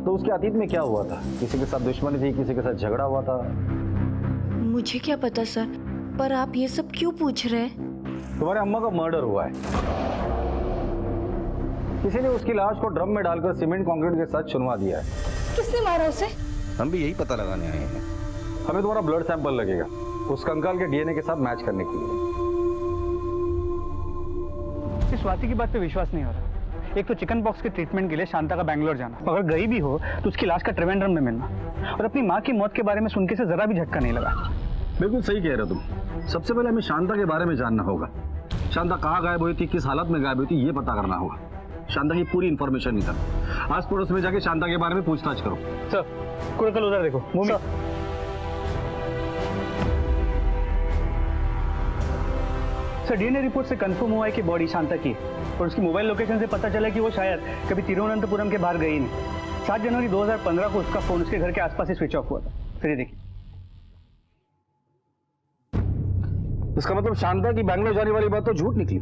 Speaker 19: तो उसके अतीत में क्या हुआ था? किसी के साथ दुश्मनी थी, किसी के साथ झगड़ा हुआ था?
Speaker 8: मुझे क्या पता सर, पर आप ये सब क्यों पूछ रहे हैं?
Speaker 19: तुम्हारे अम्मा का मर्डर हुआ है, किसी ने उसकी लाश को ड्रम में डालकर सीमेंट कंक्रीट के साथ चुनवा दिया है।
Speaker 8: किसने मारा उसे?
Speaker 16: हम भी यही पता लगाने आए हैं।
Speaker 19: हमें तुम्हारा ब्लड सैंपल लगेगा उस कंकाल के डीएनए के साथ मैच करने के लिए।
Speaker 10: इस स्वाति की बात पे विश्वास नहीं हो रहा। एक तो चिकन पॉक्स के ट्रीटमेंट के लिए शांता का बैंगलोर जाना, अगर गई भी हो तो उसकी लाश का त्रिवेंद्रम में मिलना, और अपनी माँ की मौत के बारे में सुन के से जरा भी झटका नहीं लगा।
Speaker 19: बिल्कुल सही कह रहे हो तुम। सबसे पहले हमें शांता के बारे में जानना होगा। शांता कहाँ गायब हुई थी, किस हालत में गायब हुई थी, ये पता करना होगा। शांता की पूरी इंफॉर्मेशन निकालो। आस पड़ोस में जाके शांता के बारे में पूछताछ करो।
Speaker 10: सर, कुरकल उधर देखो। मुंह सर, डीएनए रिपोर्ट से कंफर्म हुआ है कि बॉडी शांता की, और उसकी मोबाइल लोकेशन से पता चला कि वो शायद कभी तिरुवनंतपुरम के बाहर गई नहीं। 7 जनवरी 2015 को उसका फोन उसके घर के आसपास ही स्विच ऑफ हुआ था। फिर ये देखिए,
Speaker 19: इसका मतलब शांता की बैंगलोर जाने वाली बात तो झूठ निकली।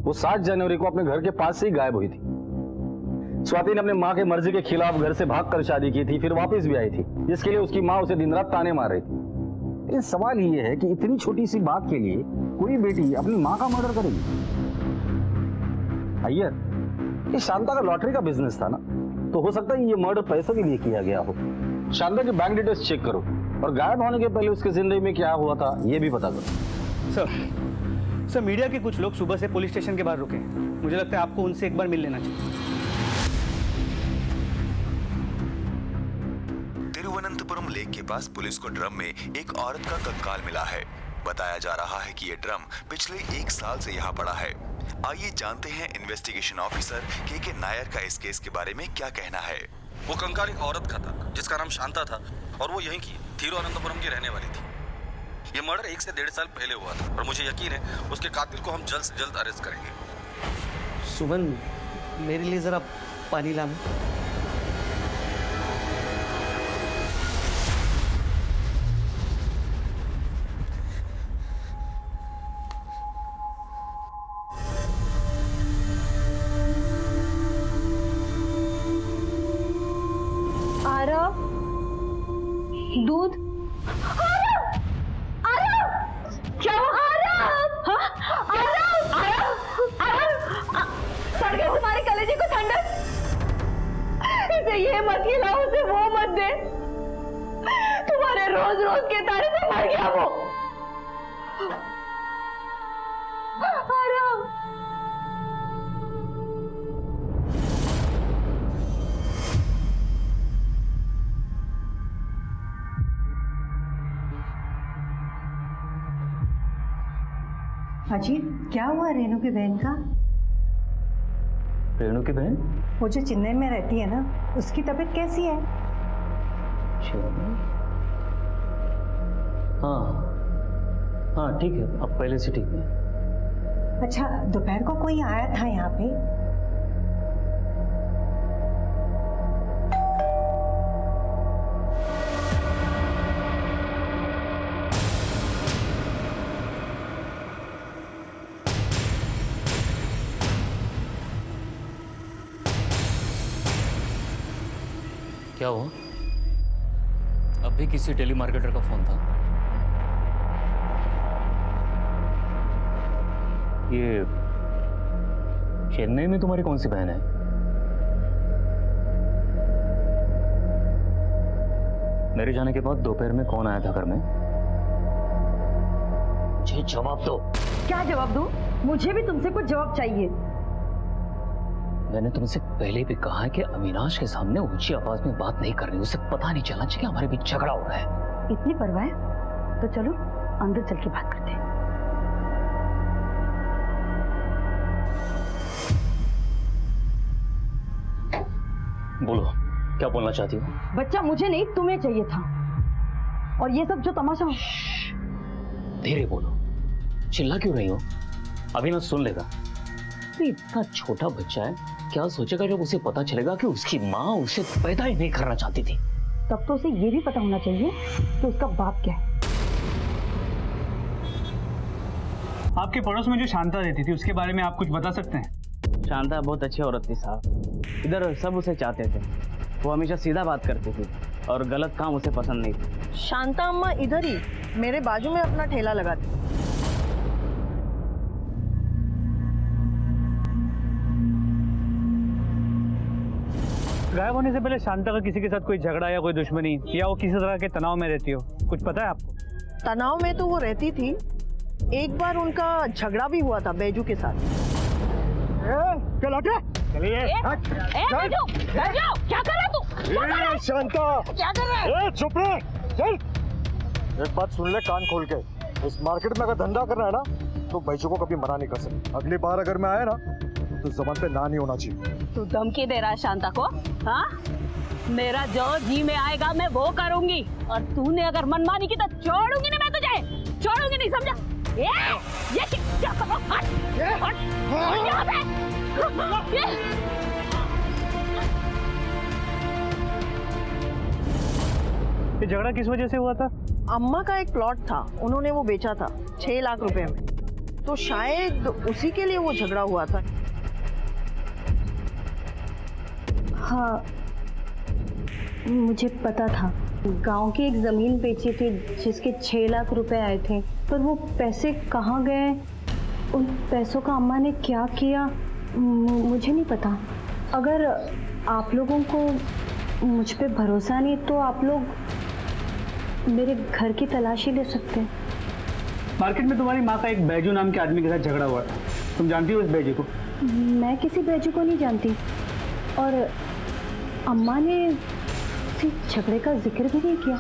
Speaker 19: वो 7 जनवरी को अपने घर के पास से ही गायब हुई थी। स्वाति ने अपनी माँ के मर्जी के खिलाफ घर से भागकर शादी की थी, फिर वापस भी आई थी, जिसके लिए उसकी माँ उसे दिन रात ताने मार रही थी। इस सवाल ये है कि इतनी छोटी सी बात के लिए कोई बेटी अपनी माँ का मर्डर करेगी? अय्यर, ये शांता का लॉटरी का बिजनेस था ना, तो हो सकता है ये मर्डर पैसे के लिए किया गया हो। शांता की बैंक डिटेल्स चेक करो और गायब होने के पहले उसके जिंदगी में क्या हुआ था ये भी पता करो।
Speaker 10: सर मीडिया के कुछ लोग सुबह से पुलिस स्टेशन के बाहर रुके हैं। मुझे लगता है आपको उनसे एक बार मिल लेना चाहिए।
Speaker 20: तिरुवनंतपुरम लेक के पास पुलिस को ड्रम में एक औरत का कंकाल मिला है। बताया जा रहा है कि ये ड्रम पिछले 1 साल से यहाँ पड़ा है। आइए जानते हैं इन्वेस्टिगेशन ऑफिसर के नायर का इस केस के बारे में क्या कहना है।
Speaker 21: वो कंकाल एक औरत का था जिसका नाम शांता था और वो यहीं की तिरुवनंतपुरम की रहने वाली थी। ये मर्डर 1 से 1.5 साल पहले हुआ था और मुझे यकीन है उसके कातिल को हम जल्द से जल्द अरेस्ट करेंगे।
Speaker 2: सुमन, मेरे लिए जरा पानी लाना।
Speaker 4: आरव, दूध। क्या सड़ गए तुम्हारे कलेजे को ठंडक। इसे ये मत खिलाओ, उसे वो मत दे। तुम्हारे रोज रोज के तारे से मर गया वो। आरव,
Speaker 22: अजीत, क्या हुआ रेणु की बहन का?
Speaker 9: रेणु की बहन?
Speaker 22: वो जो चेन्नई में रहती है ना, उसकी तबीयत कैसी है?
Speaker 9: हाँ ठीक है, अब पहले से ठीक है।
Speaker 22: अच्छा, दोपहर को कोई आया था यहाँ पे?
Speaker 11: क्या हुआ? अब भी किसी टेलीमार्केटर का फोन था।
Speaker 9: ये चेन्नई में तुम्हारी कौन सी बहन है? मेरे जाने के बाद दोपहर में कौन आया था घर में? मुझे जवाब दो।
Speaker 22: क्या जवाब दूं? मुझे भी तुमसे कुछ जवाब चाहिए।
Speaker 9: मैंने तुमसे पहले भी कहा है कि अविनाश के सामने ऊंची आवाज में बात नहीं करनी। उसे पता नहीं चलना चाहिए हमारे बीच झगड़ा हो रहा है।
Speaker 22: इतनी परवाह है तो चलो अंदर चल के बात करते हैं।
Speaker 9: बोलो, क्या बोलना चाहती हो?
Speaker 22: बच्चा मुझे नहीं, तुम्हें चाहिए था। और ये सब जो तमाशा।
Speaker 9: धीरे बोलो, चिल्ला क्यों रही हो? अविनाश सुन लेगा। इतना छोटा बच्चा है, क्या सोचेगा जब उसे पता चलेगा कि उसकी माँ उसे पैदा ही नहीं करना चाहती थी?
Speaker 22: तब तो उसे ये भी पता होना चाहिए कि उसका बाप क्या है।
Speaker 10: आपके पड़ोस में जो शांता रहती थी उसके बारे में आप कुछ बता सकते हैं?
Speaker 3: शांता बहुत अच्छी औरत थी साहब। इधर सब उसे चाहते थे। वो हमेशा सीधा बात करती थी और गलत काम उसे पसंद नहीं थी।
Speaker 23: शांता अम्मा इधर ही मेरे बाजू में अपना ठेला लगाती।
Speaker 10: गायब होने से पहले शांता का किसी के साथ कोई झगड़ा या कोई दुश्मनी या वो किसी तरह के तनाव में रहती हो, कुछ पता है आपको?
Speaker 23: तनाव में तो वो रहती थी। एक बार उनका झगड़ा भी हुआ था बैजू के साथ।
Speaker 14: चलिए।
Speaker 23: क्या कर रहा तू?
Speaker 14: शांता,
Speaker 23: क्या कर रहा है?
Speaker 14: चुप रहे। चल। एक बात सुन ले कान खोल के, इस मार्केट में अगर धंधा करना है ना तो बैजू को कभी मना नहीं कर सकते। अगली बार अगर मैं आया ना तो जबान पे ना नहीं होना चाहिए।
Speaker 17: तू धमकी दे रहा है शांता को? हाँ, मेरा जो जी में आएगा मैं वो करूंगी और तूने अगर मनमानी की तो छोड़ूंगी नहीं मैं तुझे, छोड़ूंगी नहीं, समझा? ये क्या करो? हट, हट, हट यहाँ पे।
Speaker 10: ये झगड़ा किस वजह से हुआ था?
Speaker 23: अम्मा का एक प्लॉट था, उन्होंने वो बेचा था 6 लाख रुपए में, तो शायद उसी के लिए वो झगड़ा हुआ था।
Speaker 22: हाँ, मुझे पता था। गांव की एक ज़मीन बेची थी जिसके 6 लाख रुपए आए थे, पर वो पैसे कहाँ गए, उन पैसों का अम्मा ने क्या किया, मुझे नहीं पता। अगर आप लोगों को मुझ पे भरोसा नहीं तो आप लोग मेरे घर की तलाशी ले सकते हैं।
Speaker 10: मार्केट में तुम्हारी माँ का एक बैजू नाम के आदमी के साथ झगड़ा हुआ था, तुम जानती हो इस बैजू को?
Speaker 22: मैं किसी बैजू को नहीं जानती, और अम्मा ने किसी झगड़े का जिक्र भी नहीं किया।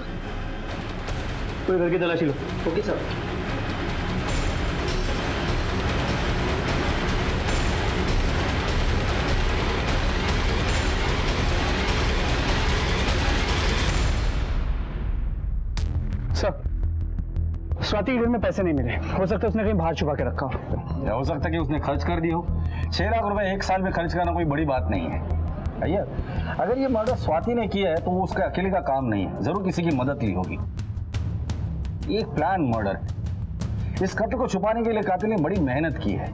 Speaker 10: कोई घर की तलाशी लो। Okay sir. सर, स्वाति के घर में पैसे नहीं मिले, हो सकता है उसने कहीं बाहर छुपा के रखा हो।
Speaker 19: या हो सकता है कि उसने खर्च कर दिया हो। 6 लाख रुपए एक साल में खर्च करना कोई बड़ी बात नहीं है भैया। अगर ये मर्डर स्वाति ने किया है तो वो उसका अकेले का काम नहीं है, जरूर किसी की मदद ली होगी। एक प्लान मर्डर है। इस कत्ल को छुपाने के लिए कातिल ने बड़ी मेहनत की है।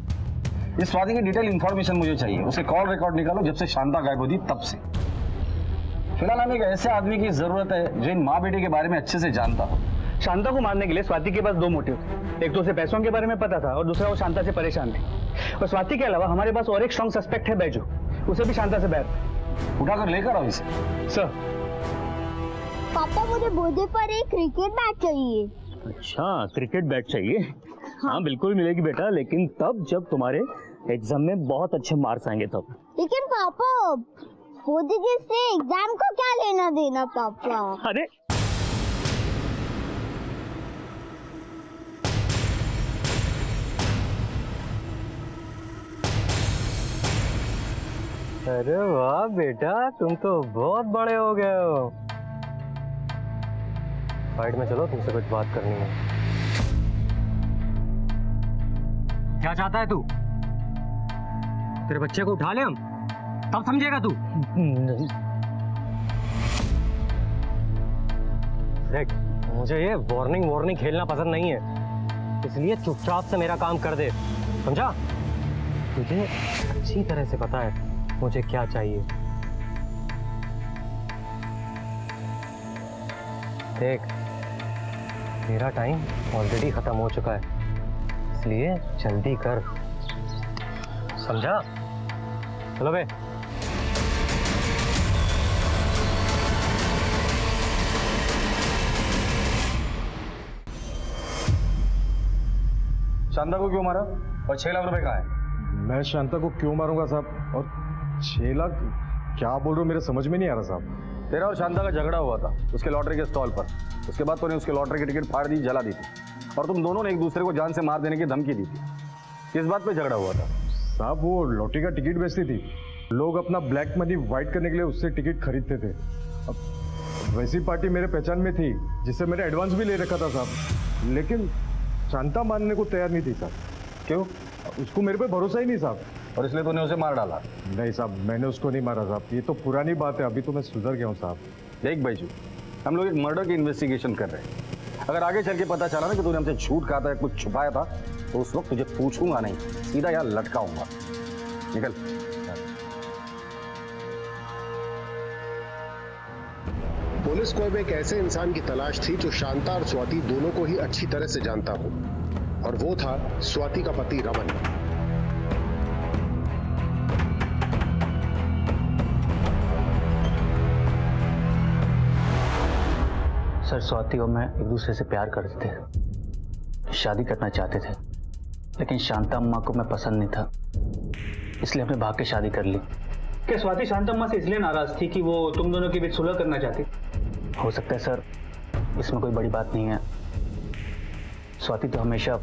Speaker 19: इस स्वाति की डिटेल इंफॉर्मेशन मुझे चाहिए। उसके कॉल रिकॉर्ड निकालो जब से शांता गायब हुई तब से। फिलहाल हमें एक ऐसे आदमी की जरूरत है जो इन माँ बेटे के बारे में अच्छे से जानता हो।
Speaker 10: शांता को मारने के लिए स्वाति के पास 2 मोटिव थे। एक तो उसे पैसों के बारे में पता था और दूसरा वो शांता से परेशान थी। और स्वाति के अलावा हमारे पास और एक स्ट्रॉन्ग सस्पेक्ट है बैजू, उसे भी शांता से बैर।
Speaker 19: उठाकर लेकर आओ इसे।
Speaker 10: सर।
Speaker 6: पापा मुझे बर्थडे पर एक क्रिकेट बैट चाहिए।
Speaker 9: अच्छा, क्रिकेट बैट चाहिए? हाँ बिल्कुल मिलेगी बेटा, लेकिन तब जब तुम्हारे एग्जाम में बहुत अच्छे मार्क्स आएंगे तब।
Speaker 6: लेकिन पापा बर्थडे से एग्जाम को क्या लेना देना पापा?
Speaker 9: अरे
Speaker 5: अरे वाह बेटा, तुम तो बहुत बड़े हो गए हो। साइड में चलो, तुमसे कुछ बात करनी है। क्या चाहता है तू? तेरे बच्चे को उठा ले हम, तब समझेगा तू। देख, मुझे ये वार्निंग खेलना पसंद नहीं है, इसलिए चुपचाप से मेरा काम कर दे, समझा? तुझे अच्छी तरह से पता है मुझे क्या चाहिए। देख, मेरा टाइम ऑलरेडी खत्म हो चुका है, इसलिए जल्दी कर, समझा? चलो बे।
Speaker 19: शांता को क्यों मारा और 6 लाख रुपए कहाँ है?
Speaker 7: मैं शांता को क्यों मारूंगा साहब, और 6 लाख क्या बोल रहे हो, मेरे समझ में नहीं आ रहा साहब।
Speaker 19: तेरा और शांता का झगड़ा हुआ था उसके लॉटरी के स्टॉल पर। उसके बाद तूने उसके लॉटरी की टिकट फाड़ दी, जला दी थी, और तुम दोनों ने एक दूसरे को जान से मार देने की धमकी दी थी। किस बात पे झगड़ा हुआ था?
Speaker 7: साहब वो लॉटरी का टिकट बेचती थी, लोग अपना ब्लैक मनी वाइट करने के लिए उससे टिकट खरीदते थे। अब वैसी पार्टी मेरे पहचान में थी जिससे मैंने एडवांस भी ले रखा था साहब, लेकिन शांता मानने को तैयार नहीं थी साहब।
Speaker 19: क्यों?
Speaker 7: उसको मेरे पे भरोसा ही नहीं साहब,
Speaker 19: और इसलिए तूने उसे मार डाला?
Speaker 7: नहीं साहब, मैंने उसको नहीं मारा साहब, ये तो पुरानी बात है, अभी तो मैं सुधर गया हूँ साहब।
Speaker 19: देख बैजू, हम लोग एक मर्डर की इन्वेस्टिगेशन कर रहे हैं। अगर आगे चल के पता चला ना कि तूने हमसे झूठ कहा था या कुछ छुपाया था तो उस वक्त तुझे पूछूंगा नहीं, सीधा यहाँ लटकाऊंगा। निकल।
Speaker 1: पुलिस को अब एक ऐसे इंसान की तलाश थी जो शांता और स्वाति दोनों को ही अच्छी तरह से जानता हो, और वो था स्वाति का पति रमन।
Speaker 11: सर, स्वाति और मैं एक दूसरे से प्यार करते थे, शादी करना चाहते थे, लेकिन शांता अम्मा को मैं पसंद नहीं था, इसलिए हमने भाग के शादी कर ली।
Speaker 10: क्या स्वाति शांता अम्मा से इसलिए नाराज थी कि वो तुम दोनों के बीच सुलह करना चाहती?
Speaker 11: हो सकता है सर, इसमें कोई बड़ी बात नहीं है। स्वाति तो हमेशा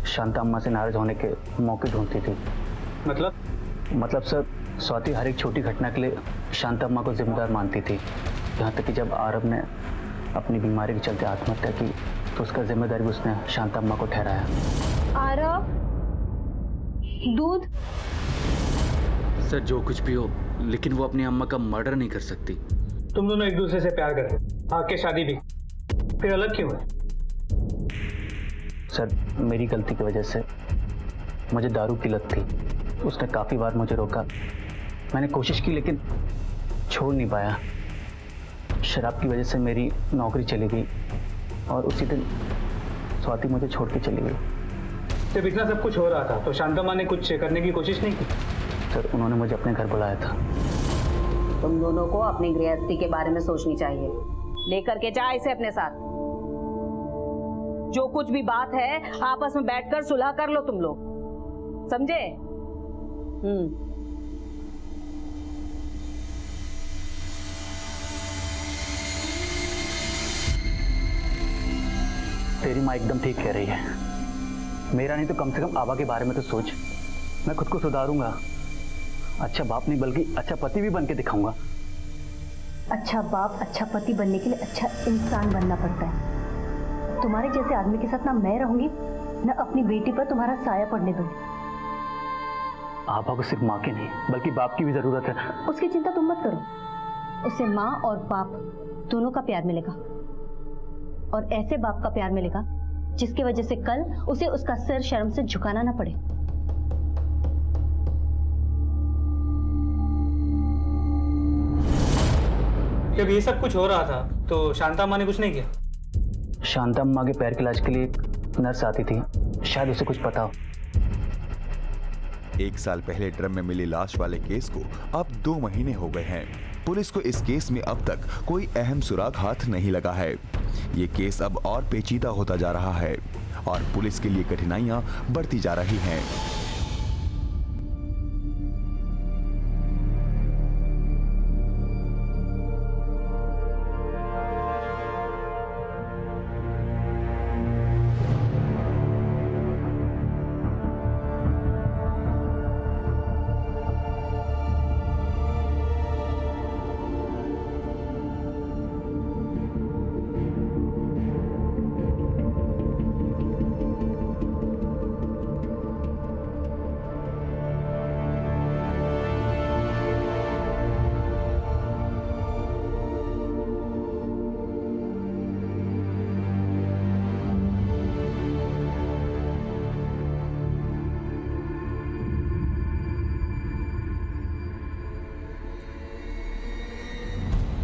Speaker 11: शांता अम्मा से नाराज होने के मौके ढूंढती थी। मतलब सर, स्वाति हर एक छोटी घटना के लिए शांता अम्मा को जिम्मेदार मानती थी, यहाँ तक कि जब आरब ने अपनी बीमारी के चलते आत्महत्या की तो उसका जिम्मेदारी उसने शांता अम्मा को ठहराया।
Speaker 22: आरब दूध?
Speaker 15: सर जो कुछ भी हो, लेकिन वो अपनी अम्मा का मर्डर नहीं कर सकती।
Speaker 10: तुम दोनों एक दूसरे से प्यार करते, आके शादी भी, फिर अलग क्यों हुए?
Speaker 11: सर, मेरी गलती की वजह से मुझे दारू की लत थी। उसने काफ़ी बार मुझे रोका, मैंने कोशिश की, लेकिन
Speaker 15: छोड़ नहीं पाया। शराब की वजह से मेरी नौकरी चली गई और उसी दिन स्वाति मुझे छोड़ के चली गई।
Speaker 10: जब इतना सब कुछ हो रहा था तो शांता माँ ने कुछ करने की कोशिश नहीं की?
Speaker 15: सर उन्होंने मुझे अपने घर बुलाया था।
Speaker 17: तुम दोनों को अपनी गृहस्थी के बारे में सोचनी चाहिए। लेकर के जा इसे अपने साथ। जो कुछ भी बात है आपस में बैठकर सुलह कर लो तुम लोग, समझे?
Speaker 15: तेरी माँ एकदम ठीक कह रही है। मेरा नहीं तो कम से कम आबा के बारे में तो सोच। मैं खुद को सुधारूंगा। अच्छा बाप नहीं बल्कि अच्छा पति भी बन के दिखाऊंगा।
Speaker 22: अच्छा बाप, अच्छा पति बनने के लिए अच्छा इंसान बनना पड़ता है। तुम्हारे जैसे आदमी के साथ ना मैं रहूंगी ना अपनी बेटी पर तुम्हारा साया पड़ने दूंगी।
Speaker 15: आबा को सिर्फ माँ की नहीं बल्कि बाप की भी जरूरत है।
Speaker 22: उसकी चिंता तुम मत करो, उसे माँ और बाप दोनों का प्यार मिलेगा, और ऐसे बाप का प्यार मिलेगा जिसकी वजह से कल उसे उसका सिर शर्म से झुकाना ना पड़े।
Speaker 10: जब ये सब कुछ हो रहा था तो शांता माँ ने कुछ नहीं किया?
Speaker 15: शांता अम्मा के पैर के इलाज के लिए एक नर्स आती थी, शायद उसे कुछ पता हो।
Speaker 20: 1 साल पहले ड्रम में मिली लाश वाले केस को अब 2 महीने हो गए हैं। पुलिस को इस केस में अब तक कोई अहम सुराग हाथ नहीं लगा है। ये केस अब और पेचीदा होता जा रहा है और पुलिस के लिए कठिनाइयां बढ़ती जा रही हैं।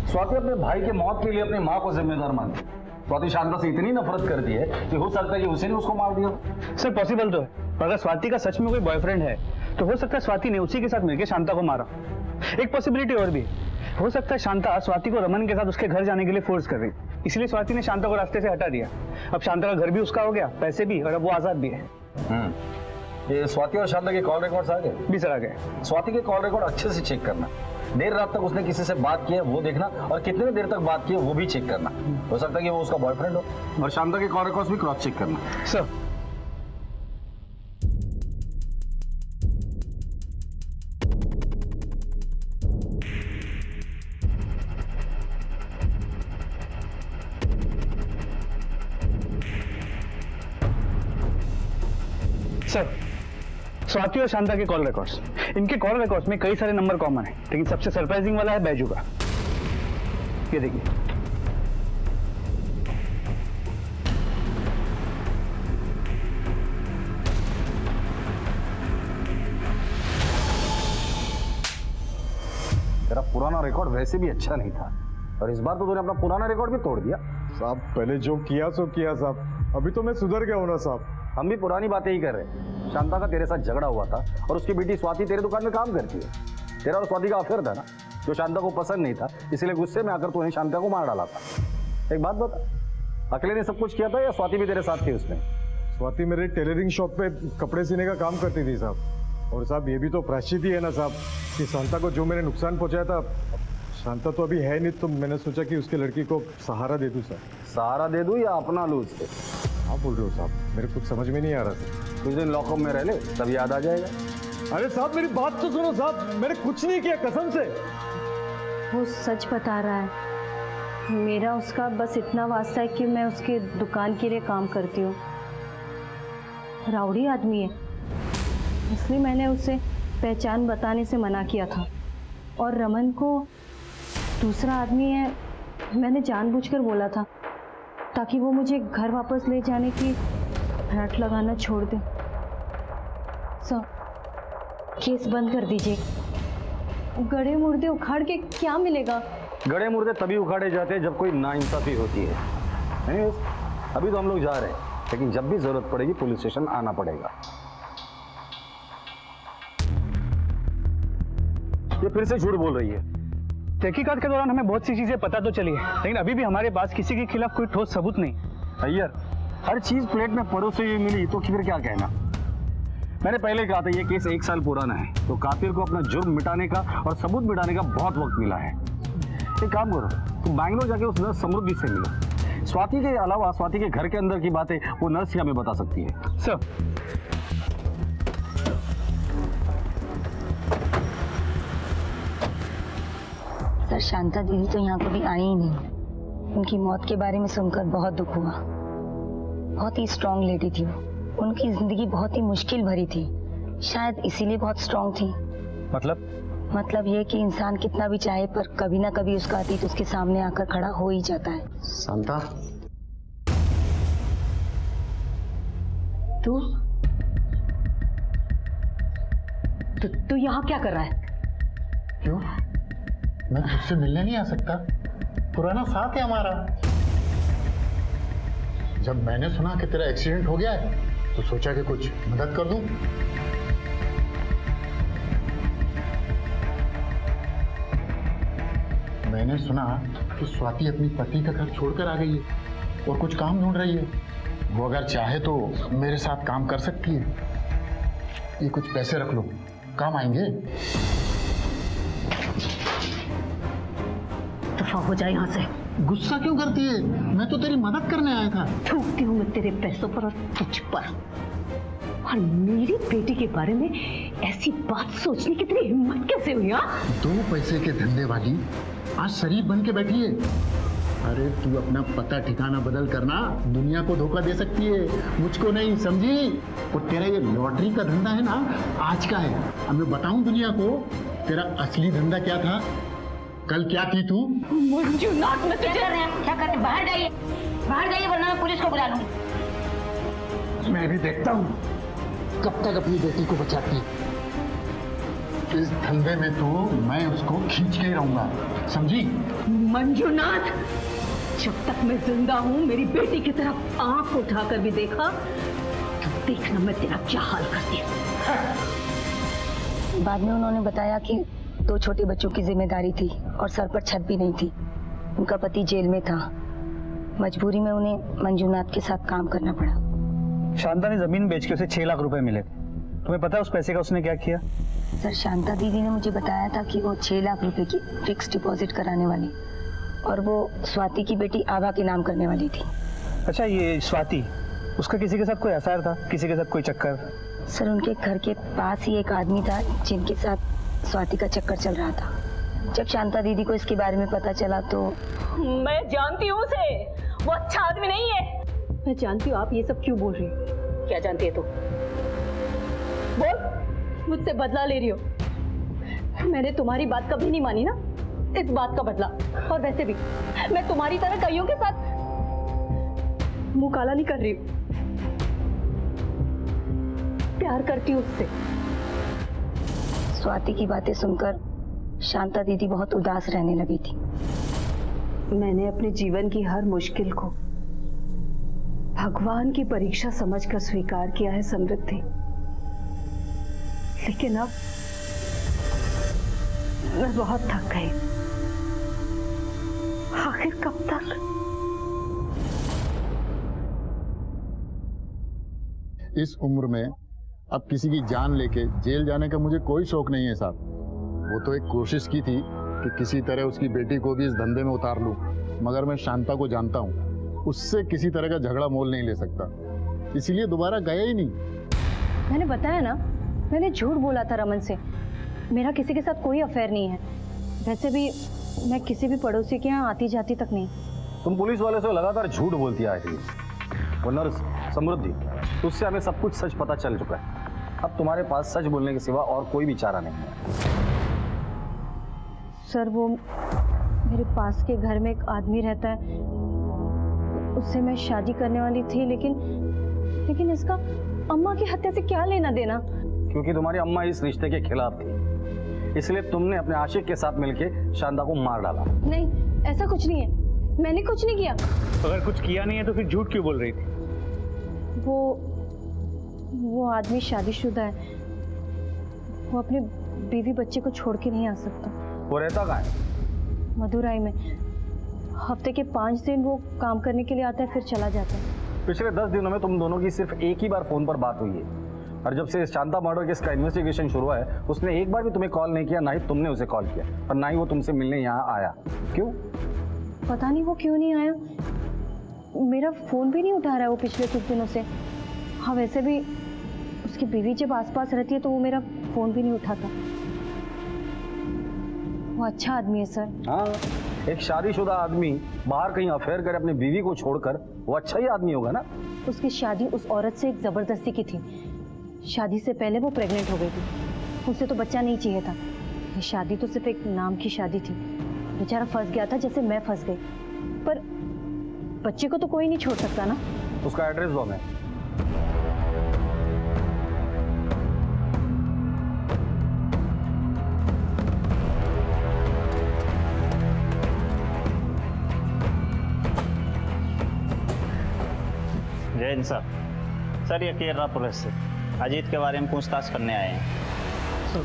Speaker 19: स्वाति अपने भाई के मौत के लिए अपनी माँ को जिम्मेदार मानती है। स्वाति शांता से इतनी नफरत करती है कि हो सकता है कि उसी ने उसको मार दिया।
Speaker 10: सर पॉसिबल तो है, पर अगर स्वाति का सच में कोई बॉयफ्रेंड है तो हो सकता है स्वाति ने उसी के साथ मिलकर शांता को मारा। एक पॉसिबिलिटी और भी हो सकता है, शांता स्वाति को रमन के साथ उसके घर जाने के लिए फोर्स कर रही, इसलिए स्वाति ने शांता को रास्ते से हटा दिया। अब शांता का घर भी उसका हो गया, पैसे भी, और अब वो आजाद भी है।
Speaker 19: ये स्वाति और शांता के कॉल रिकॉर्ड्स आ गए?
Speaker 10: भी सर आ गए।
Speaker 19: स्वाति के कॉल रिकॉर्ड अच्छे से चेक करना। देर रात तक उसने किसी से बात की है वो देखना, और कितने देर तक बात की है वो भी चेक करना। हो सकता है कि वो उसका बॉयफ्रेंड हो। और शांता के कॉल रिकॉर्ड्स भी क्रॉस चेक करना।
Speaker 10: सर स्वाति और शांता के कॉल रिकॉर्ड्स, इनके कॉल रिकॉर्ड्स में कई सारे नंबर कॉमन है, लेकिन सबसे सरप्राइजिंग वाला है बैजू का। ये देखिए,
Speaker 19: तेरा पुराना रिकॉर्ड वैसे भी अच्छा नहीं था, और इस बार तो तूने अपना पुराना रिकॉर्ड भी तोड़ दिया।
Speaker 7: साहब पहले जो किया सो किया साहब, अभी तो मैं सुधर गया हूं ना साहब।
Speaker 19: हम भी पुरानी बातें ही कर रहे हैं। शांता का तेरे साथ झगड़ा हुआ था और उसकी बेटी स्वाति तेरे दुकान में काम करती है। तेरा और स्वाति का अफेयर था ना, जो शांता को पसंद नहीं था, इसलिए गुस्से में आकर तूने शांता को मार डाला था। एक बात बता, अकेले ने सब कुछ किया था या स्वाति भी तेरे साथ थी उसमें?
Speaker 7: स्वाति मेरे टेलरिंग शॉप पे कपड़े सीने का काम करती थी साहब। और साहब ये भी तो प्रायश्चित ही है ना साहब कि शांता को जो मैंने नुकसान पहुंचाया था, शांता तो अभी है नहीं, तो मैंने सोचा कि उसके लड़की को सहारा दे दूं सर।
Speaker 19: सहारा दे दूं या अपना लूं उससे?
Speaker 7: आप बोल रहे हो साहब, मेरे कुछ समझ में नहीं आ रहा सर।
Speaker 19: कुछ दिन लॉकअप में रह ले, तब याद आ जाएगा।
Speaker 7: अरे साहब मेरी बात तो सुनो साहब, मैंने कुछ नहीं किया कसम से।
Speaker 22: वो सच बता रहा है। मेरा उसका बस इतना वास्ता है कि मैं उसके दुकान के लिए काम करती हूँ। राउडी आदमी है, इसलिए मैंने उसे पहचान बताने से मना किया था। और रमन को दूसरा आदमी है, मैंने जानबूझकर बोला था ताकि वो मुझे घर वापस ले जाने की रट लगाना छोड़ दे। सर केस बंद कर दीजिए गड़े मुर्दे उखाड़ के क्या मिलेगा?
Speaker 19: गड़े मुर्दे तभी उखाड़े जाते हैं जब कोई नाइंसाफी होती है। नहीं, अभी तो हम लोग जा रहे हैं, लेकिन जब भी जरूरत पड़ेगी पुलिस स्टेशन आना पड़ेगा। ये फिर से झूठ बोल रही है।
Speaker 10: तहकीकात के दौरान हमें बहुत सी चीजें पता तो चली है, लेकिन अभी भी हमारे पास किसी के खिलाफ कोई ठोस सबूत नहीं।
Speaker 19: अय्यर, हर चीज प्लेट में परोसे हुई मिली तो फिर क्या कहना। मैंने पहले कहा था ये केस 1 साल पुराना है, तो कातिल को अपना जुर्म मिटाने का और सबूत मिटाने का बहुत वक्त मिला है। एक काम करो, तुम बैंगलोर जाके उस नर्स समृद्धि से मिलो। स्वाति के अलावा स्वाति के घर के अंदर की बातें वो नर्स ही हमें बता सकती है।
Speaker 10: सर,
Speaker 22: सर शांता दीदी तो यहाँ कभी आई ही नहीं। उनकी मौत के बारे में सुनकर बहुत दुख हुआ। बहुत ही स्ट्रांग लेडी थी वो। उनकी जिंदगी बहुत ही मुश्किल भरी थी, शायद इसीलिए बहुत स्ट्रांग थी। मतलब ये कि इंसान कितना भी चाहे पर कभी ना कभी उसका अतीत उसके सामने आकर खड़ा हो ही जाता है।
Speaker 16: शांता,
Speaker 22: तू यहाँ क्या कर रहा है?
Speaker 12: क्यों? मैं तुझसे मिलने नहीं आ सकता? पुराना साथ है हमारा। जब मैंने सुना कि तेरा एक्सीडेंट हो गया है तो सोचा कि कुछ मदद कर दूं। मैंने सुना कि स्वाति अपनी पति का घर छोड़कर आ गई है और कुछ काम ढूंढ रही है। वो अगर चाहे तो मेरे साथ काम कर सकती है। ये कुछ पैसे रख लो, काम आएंगे।
Speaker 22: दफा हो जाए यहाँ से।
Speaker 12: गुस्सा क्यों करती है? मैं तो तेरी मदद करने आया था।
Speaker 22: थूकती हूँ मैं तेरे पैसों पर और तुझ पर। और मेरी बेटी के बारे में ऐसी बात सोचने की तेरी हिम्मत कैसे हुई?
Speaker 12: 2 पैसे के धंधे वाली आज शरीफ बन के बैठी है। अरे तू अपना पता ठिकाना बदल करना, दुनिया को धोखा दे सकती है, मुझको नहीं, समझी? और तेरा ये लॉटरी का धंधा है ना, आज का है। अब मैं बताऊं दुनिया को तेरा असली धंधा क्या था? कल क्या थी तू?
Speaker 22: मंजुनाथ, मैं तुझे
Speaker 8: क्या करते? बाहर जाइए वरना मैं पुलिस को बुला लूंगी।
Speaker 12: मैं भी देखता हूँ कब तक अपनी बेटी को बचाती। इस धंधे में तो मैं उसको खींच के ही रहूंगा, समझी?
Speaker 22: मंजुनाथ, जब तक मैं जिंदा हूँ मेरी बेटी की तरफ आंख उठाकर भी देखा तो देखना मैं तेरा क्या हाल करती हूँ। बाद में उन्होंने बताया कि 2 छोटे बच्चों की जिम्मेदारी थी और सर पर छत भी नहीं थी। उनका पति जेल में था। मजबूरी में उन्हें मंजुनाथ के साथ काम करना पड़ा।
Speaker 10: शांता ने जमीन बेच के उसे 6 लाख रुपए मिले। तुम्हें पता है उस पैसे का उसने क्या किया?
Speaker 22: सर, शांता दीदी ने मुझे बताया था कि वो 6 लाख रुपए की फिक्स डिपॉजिट कराने वाली और वो स्वाति की बेटी आभा के नाम करने वाली थी।
Speaker 10: अच्छा, ये स्वाति, उसका किसी के साथ कोई अफेयर था? किसी के साथ कोई चक्कर?
Speaker 22: सर, उनके घर के पास ही एक आदमी था जिनके साथ स्वाति का चक्कर चल रहा था। जब शांता दीदी को इसके बारे में पता चला तो
Speaker 13: मैं जानती हूँ उसे, वो अच्छा आदमी नहीं है।
Speaker 22: मैं जानती हूँ। आप ये सब क्यों बोल रही हो?
Speaker 13: क्या जानती है तू? बोल।
Speaker 22: मुझसे बदला ले रही हो? मैंने तुम्हारी बात कभी नहीं मानी ना, इस बात का बदला। और वैसे भी मैं तुम्हारी तरह कईयों के साथ मुंह काला नहीं कर रही हूँ। प्यार करती हूँ उससे। स्वाति की बातें सुनकर शांता दीदी बहुत उदास रहने लगी थी। मैंने अपने जीवन की हर मुश्किल को भगवान की परीक्षा समझकर स्वीकार किया है समृद्धि, लेकिन अब मैं बहुत थक गई। आखिर कब तक?
Speaker 12: इस उम्र में अब किसी की जान लेके जेल जाने का मुझे कोई शौक नहीं है साहब। वो तो एक कोशिश की थी कि किसी तरह उसकी बेटी को भी इस धंधे में उतार लूं, मगर मैं शांता को जानता हूँ, उससे किसी तरह का झगड़ा मोल नहीं ले सकता, इसीलिए दोबारा गया ही नहीं।
Speaker 22: मैंने बताया ना, मैंने झूठ बोला था रमन से। मेरा किसी के साथ कोई अफेयर नहीं है। वैसे भी मैं किसी भी पड़ोसी के यहाँ आती जाती तक नहीं।
Speaker 19: तुम पुलिस वाले से लगातार झूठ बोलती आई थी। वो नर्स समृद्धि, उससे हमें सब कुछ सच पता चल चुका है। अब तुम्हारे पास सच बोलने के सिवा और कोई भी चारा नहीं है।
Speaker 22: सर, वो मेरे पास के घर में एक आदमी रहता है, उससे मैं शादी करने वाली थी, लेकिन इसका अम्मा की हत्या से क्या लेना देना?
Speaker 19: क्योंकि तुम्हारी अम्मा इस रिश्ते के खिलाफ थी। इसलिए तुमने अपने आशिक के साथ मिलके शांता को मार डाला।
Speaker 22: नहीं, ऐसा कुछ नहीं है, मैंने कुछ नहीं किया।
Speaker 10: अगर कुछ किया नहीं है तो फिर झूठ क्यों बोल रही थी?
Speaker 22: वो आदमी शादीशुदा है, वो अपने बीवी बच्चे को छोड़ के नहीं आ सकता।
Speaker 19: वो रहता कहाँ है?
Speaker 22: मदुराई में। हफ्ते के 5 दिन वो काम करने के लिए आता है, फिर चला जाता है।
Speaker 19: पिछले 10 दिनों में तुम दोनों की सिर्फ एक ही बार फोन पर बात हुई है, और जब से शांता मर्डर केस का इन्वेस्टिगेशन शुरू हुआ है उसने एक बार भी तुम्हें कॉल नहीं किया, ना ही तुमने उसे कॉल किया, और ना ही वो तुमसे मिलने यहाँ आया। क्यों?
Speaker 22: पता नहीं वो क्यों नहीं आया, मेरा फ़ोन भी नहीं उठा रहा है वो पिछले कुछ दिनों से। हाँ, वैसे भी उसकी बीवी जब आसपास रहती है तो वो मेरा फ़ोन भी नहीं उठाता। वो अच्छा आदमी है सर।
Speaker 19: हाँ, एक शादीशुदा आदमी बाहर कहीं अफेयर करे अपनी बीवी को छोड़कर, वो अच्छा ही आदमी होगा ना।
Speaker 22: उसकी शादी उस औरत से एक ज़बरदस्ती की थी। शादी से पहले वो प्रेग्नेंट हो गई थी, उसे तो बच्चा नहीं चाहिए था। ये शादी तो सिर्फ एक नाम की शादी थी। बेचारा फंस गया था जैसे मैं फंस गई, पर बच्चे को तो कोई नहीं छोड़ सकता ना।
Speaker 19: उसका एड्रेस दो हमें।
Speaker 9: जय हिंद सर, ये केरला पुलिस से अजीत के बारे में पूछताछ करने आए हैं।
Speaker 10: सर,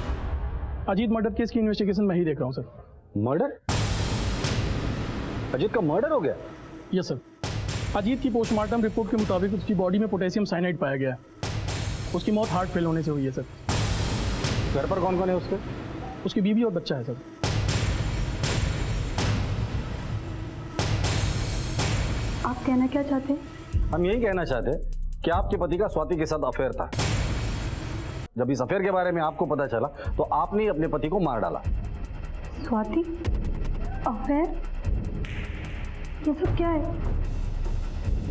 Speaker 10: अजीत मर्डर केस की इन्वेस्टिगेशन मैं ही देख रहा हूँ सर।
Speaker 19: मर्डर? अजीत का मर्डर हो गया?
Speaker 10: Yes sir. अजीत की पोस्टमार्टम रिपोर्ट के मुताबिक उसकी बॉडी में पोटेशियम साइनाइड पाया गया है। उसकी मौत हार्ट फेल होने से हुई है सर।
Speaker 19: घर पर कौन कौन है उसके?
Speaker 10: उसकी बीवी और बच्चा है सर।
Speaker 22: आप कहना क्या चाहते हैं?
Speaker 19: हम यही कहना चाहते हैं कि आपके पति का स्वाति के साथ अफेयर था। जब इस अफेयर के बारे में आपको पता चला तो आपने अपने पति को मार डाला।
Speaker 22: स्वाति? अफेयर? ये सब क्या है?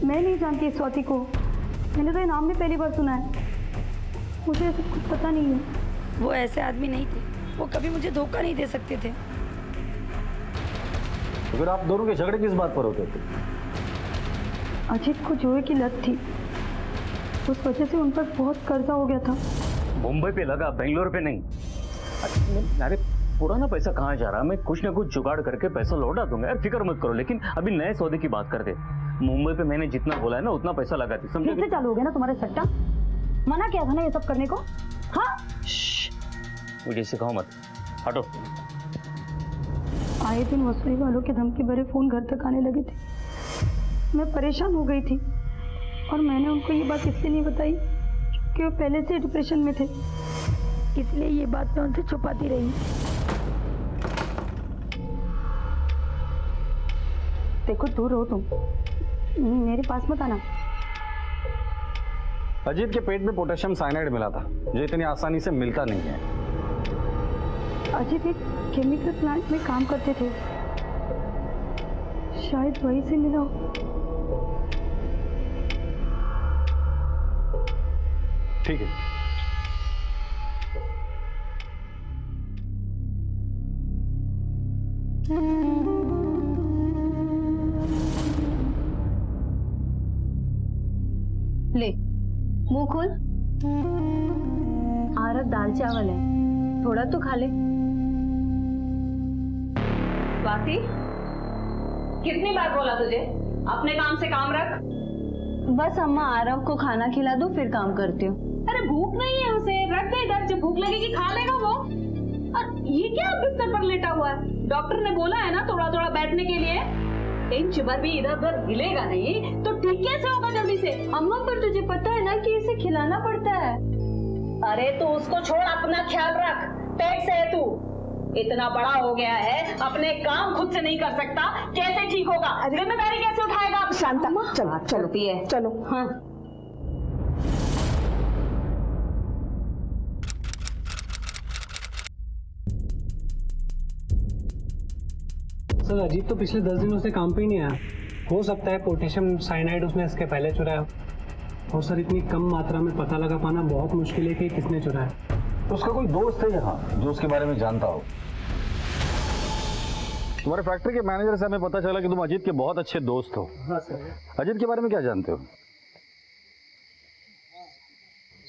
Speaker 22: मैं नहीं जानती इस स्वाति को, मैंने तो ये नाम भी पहली बार सुना है। मुझे ऐसा कुछ पता नहीं है।
Speaker 8: वो ऐसे आदमी नहीं थे, वो कभी मुझे धोखा नहीं दे सकते थे।
Speaker 19: तो फिर आप दोनों के झगड़े किस बात पर होते थे?
Speaker 22: अजीत को जुए की लत थी, उस वजह से उन पर बहुत कर्जा हो गया था।
Speaker 9: मुंबई पे लगा, बेंगलोर पे नहीं। अरे पुराना पैसा कहाँ जा रहा? मैं कुछ ना कुछ जुगाड़ करके पैसा लौटा दूंगा यार, फिक्र मत करो। लेकिन अभी नए सौदे की बात करते। मुंबई पे मैंने जितना बोला है ना उतना पैसा लगा दी, समझे?
Speaker 22: फिर से चालू हो गया ना तुम्हारे सट्टा? मना किया था ना ये सब करने को। हाँ,
Speaker 9: मुझे सिखाओ मत, हटो।
Speaker 22: आए दिन वसूली वालों के धमकी भरे फोन घर तक आने लगे थे। मैं परेशान हो गई थी और मैंने उनको ये बात इसलिए नहीं बताई क्योंकि वो पहले से डिप्रेशन में थे, इसलिए ये बात मैं उनसे छुपाती रही। देखो, दूर रहो तुम, मेरे पास मत आना।
Speaker 19: अजीत के पेट में पोटेशियम साइनाइड मिला था, जो इतनी आसानी से मिलता नहीं है।
Speaker 22: अजीत एक केमिकल प्लांट में काम करते थे, शायद वहीं से मिला हो।
Speaker 19: ठीक है।
Speaker 22: ले, मुंह खोल। आरब दाल चावल है, थोड़ा तो खा ले।
Speaker 13: स्वाति, कितनी बार बोला तुझे अपने काम से काम रख?
Speaker 22: बस अम्मा, आरब को खाना खिला दो फिर काम करती हूँ।
Speaker 13: अरे भूख नहीं है उसे, रख दे इधर, जब भूख लगेगी खा लेगा वो। और ये क्या बिस्तर पर लेटा हुआ है? डॉक्टर ने बोला है ना थोड़ा थोड़ा बैठने के लिए। इंच भर भी इधर उधर हिलेगा नहीं तो ठीक कैसे होगा जल्दी से?
Speaker 22: अम्मा, पर तुझे पता है ना कि इसे खिलाना पड़ता है।
Speaker 13: अरे तो उसको छोड़, अपना ख्याल रख। पेट से है तू, इतना बड़ा हो गया है, अपने काम खुद से नहीं कर सकता, कैसे ठीक होगा? जिम्मेदारी कैसे उठाएगा?
Speaker 22: शांता, चलो
Speaker 13: चलती है,
Speaker 22: चलो।
Speaker 13: हाँ।
Speaker 2: सर, अजीत तो पिछले 10 दिनों से काम पे ही नहीं आया। हो सकता है पोटेशियम साइनाइड उसने इसके पहले चुराया हो। और सर, इतनी कम मात्रा में पता लगा पाना बहुत मुश्किल है कि किसने चुराया।
Speaker 19: तो उसका कोई दोस्त है यहाँ जो उसके बारे में जानता हो? तुम्हारे फैक्ट्री के मैनेजर से हमें पता चला कि तुम अजीत के बहुत अच्छे दोस्त हो।
Speaker 2: हाँ सर।
Speaker 19: अजीत के बारे में क्या जानते हो?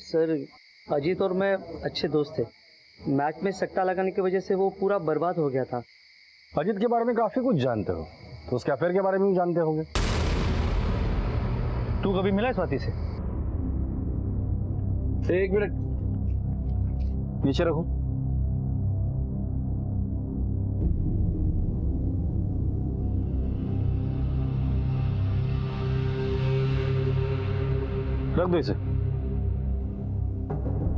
Speaker 2: सर, अजीत और मैं अच्छे दोस्त थे,
Speaker 15: मैच में सट्टा लगाने की वजह से वो पूरा बर्बाद हो गया था।
Speaker 19: अजीत के बारे में काफी कुछ जानते हो, तो उसके अफेयर के बारे में भी जानते होगे।
Speaker 15: तू कभी मिला है स्वाति से?
Speaker 19: एक मिनट नीचे रखो। रख दो इसे।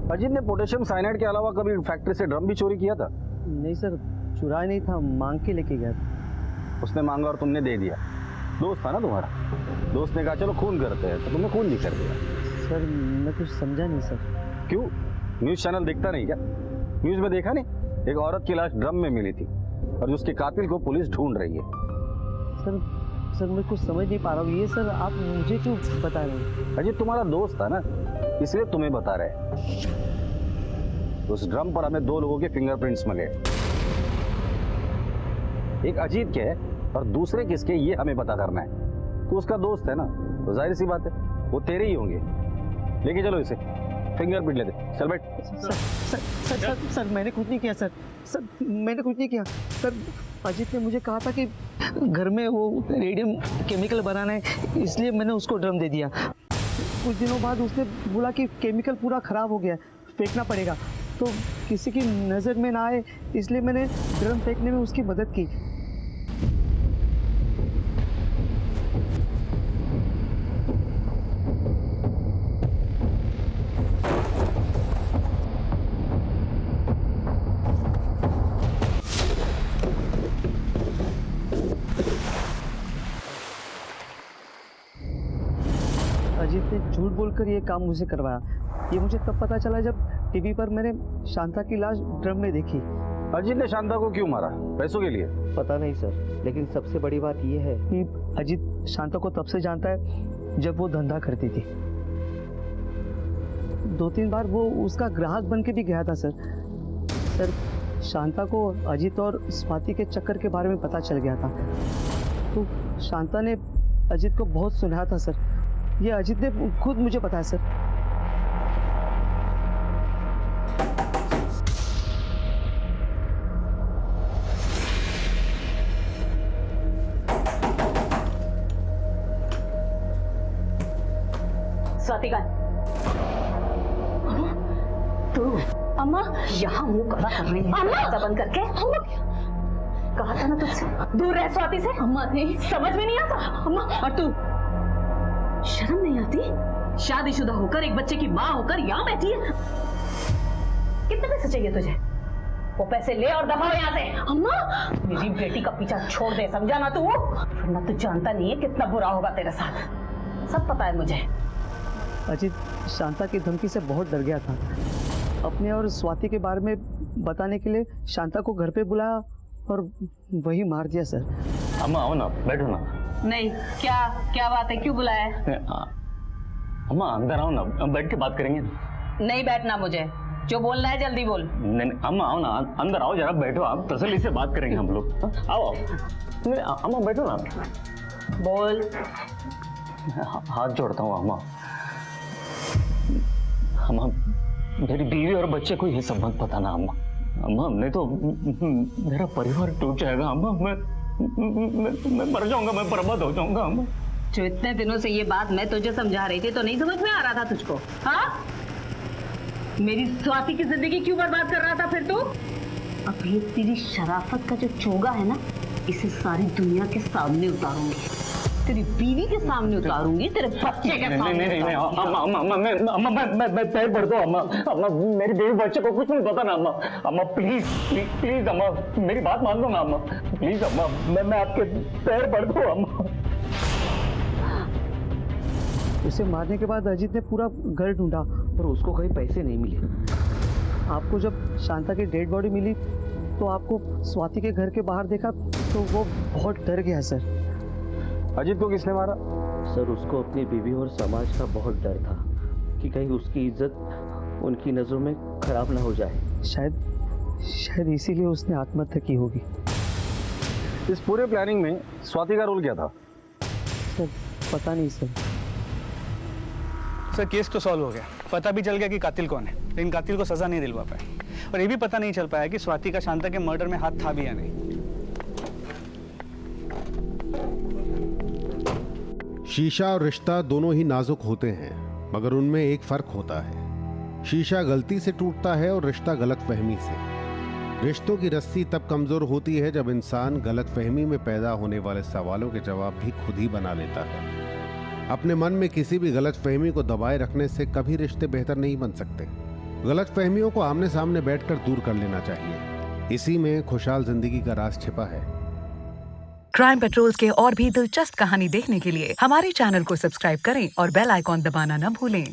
Speaker 19: अजीत ने पोटेशियम साइनाइड के अलावा कभी फैक्ट्री से ड्रम भी चोरी किया था?
Speaker 15: नहीं सर, चुराया नहीं था, मांग के लेके गया था।
Speaker 19: उसने मांगा और तुमने दे दिया। दोस्त था ना तुम्हारा, दोस्त ने कहा चलो खून करते हैं, तो तुमने खून भी कर दिया।
Speaker 15: सर मैं कुछ समझा नहीं सर।
Speaker 19: क्यों? न्यूज चैनल देखता नहीं क्या? न्यूज में देखा नहीं, एक औरत की लाश ड्रम में मिली थी और उसके कातिल को पुलिस ढूंढ रही है।
Speaker 15: सर मैं कुछ समझ नहीं पा रहा हूँ, ये सर आप मुझे क्यों बता रहे हैं?
Speaker 19: अजीत तुम्हारा दोस्त था ना, इसलिए तुम्हें बता रहे। उस ड्रम पर हमें 2 लोगों के फिंगरप्रिंट्स मिले, एक अजीत के और दूसरे किसके ये हमें पता करना है। तो उसका दोस्त है ना, तो जाहिर सी बात है वो तेरे ही होंगे। लेके चलो इसे, फिंगरप्रिंट ले दे। चल बैठ।
Speaker 15: सर मैंने कुछ नहीं किया सर मैंने कुछ नहीं किया सर। अजीत ने मुझे कहा था कि घर में वो रेडियम केमिकल बनाना है, इसलिए मैंने उसको ड्रम दे दिया। कुछ दिनों बाद उसने बोला कि केमिकल पूरा ख़राब हो गया, फेंकना पड़ेगा, तो किसी की नज़र में ना आए इसलिए मैंने ड्रम फेंकने में उसकी मदद की। अजीत ने झूठ बोलकर ये काम मुझे करवाया। ये मुझे तब पता चला जब टीवी पर मैंने शांता की लाश ड्रम में देखी।
Speaker 19: अजीत ने शांता को क्यों मारा? पैसों के लिए?
Speaker 15: पता नहीं सर, लेकिन सबसे बड़ी बात ये है कि अजीत शांता को तब से जानता है जब वो धंधा करती थी। 2-3 बार वो उसका ग्राहक बन के भी गया था सर। शांता को अजीत और स्वाति के चक्कर के बारे में पता चल गया था, तो शांता ने अजीत को बहुत सुनाया था सर। ये अजीत ने खुद मुझे बताया सर।
Speaker 17: स्वाति का तू अम्मा यहाँ मुंह कला कर रही है? अम्मा बंद करके। कहा था ना तुझसे दूर रह स्वाति से। अम्मा नहीं, समझ में नहीं आता। अम्मा और तू शर्म नहीं आती? शादीशुदा होकर एक बच्चे की माँ होकर यहाँ बैठी है। कितने पैसे चाहिए तुझे? वो पैसे ले और दफा हो यहाँ से। अम्मा मेरी बेटी का पीछा छोड़ दे, समझा ना तू? वरना तू जानता नहीं है कितना बुरा होगा तेरे साथ। सब पता है मुझे।
Speaker 15: अजीत शांता की धमकी से बहुत डर गया था। अपने और स्वाति के बारे में बताने के लिए शांता को घर पे बुलाया और वही मार दिया सर।
Speaker 19: अम्मा आओ ना, बैठो ना।
Speaker 17: नहीं, क्या बात है? क्यों बुलाया है?
Speaker 19: अम्मा अंदर आओ ना, बैठ के बात करेंगे।
Speaker 17: नहीं बैठना मुझे, जो बोलना है जल्दी बोल।
Speaker 19: नहीं अम्मा आओ ना, अंदर आओ जरा, बैठो, आप तसल्ली से बात करेंगे हम लोग। आओ अम्मा बैठो ना।
Speaker 17: बोल।
Speaker 19: हाथ जोड़ता हूँ अम्मा। अम्मा मेरी बीवी और बच्चे को ये सब मत पता ना अम्मा। अम्मा नहीं तो मेरा परिवार टूट जाएगा अम्मा। मैं मर जाऊंगा, मैं बर्बाद हो जाऊंगा अम्मा।
Speaker 17: जो इतने दिनों से ये बात मैं तुझे समझा रही थी तो नहीं समझ में आ रहा था तुझको? हाँ, मेरी स्वाति की जिंदगी क्यों बर्बाद कर रहा था फिर तू? अब ये तेरी शराफत का जो चोगा है ना, इसे सारी दुनिया के सामने उतारूंगी, तेरी बीवी के सामने उतारूंगी, तेरे बच्चे के सामने।
Speaker 19: नहीं मैं पैर पड़ दो अम्मा। अम्मा मेरी बीवी बच्चे को कुछ नहीं पता ना अम्मा। अम्मा प्लीज अम्मा, मेरी बात मान लो ना अम्मा, प्लीज अम्मा, मैं आपके पैर पड़ दो अम्मा।
Speaker 15: उसे मारने के बाद अजीत ने पूरा घर ढूंढा और उसको कहीं पैसे नहीं मिले। आपको जब शांता की डेड बॉडी मिली तो आपको स्वाति के घर के बाहर देखा तो वो बहुत डर गया सर।
Speaker 19: अजीत को किसने मारा?
Speaker 15: सर उसको अपनी बीवी और समाज का बहुत डर था कि कहीं उसकी इज्जत उनकी नज़रों में खराब ना हो जाए। शायद इसीलिए उसने आत्महत्या की होगी।
Speaker 19: इस पूरे प्लानिंग में स्वाति का रोल क्या था?
Speaker 15: सर पता नहीं सर।
Speaker 10: सर केस तो सॉल्व हो गया, पता भी चल गया कि कातिल कौन है, लेकिन कातिल को सजा नहीं दिलवा पाए।
Speaker 4: पर ये भी पता नहीं चल पाया कि स्वाति का शांता के मर्डर में हाथ था भी या नहीं।
Speaker 1: शीशा और रिश्ता दोनों ही नाजुक होते हैं, मगर उनमें एक फर्क होता है। शीशा गलती से टूटता है और रिश्ता गलतफहमी से। रिश्तों की रस्सी तब कमजोर होती है जब इंसान गलतफहमी में पैदा होने वाले सवालों के जवाब भी खुद ही बना लेता है। अपने मन में किसी भी गलतफहमी को दबाए रखने से कभी रिश्ते बेहतर नहीं बन सकते। गलतफहमियों को आमने सामने बैठकर दूर कर लेना चाहिए। इसी में खुशहाल जिंदगी का राज छिपा है।
Speaker 18: क्राइम पेट्रोल्स के और भी दिलचस्प कहानी देखने के लिए हमारे चैनल को सब्सक्राइब करें और बेल आइकॉन दबाना न भूलें।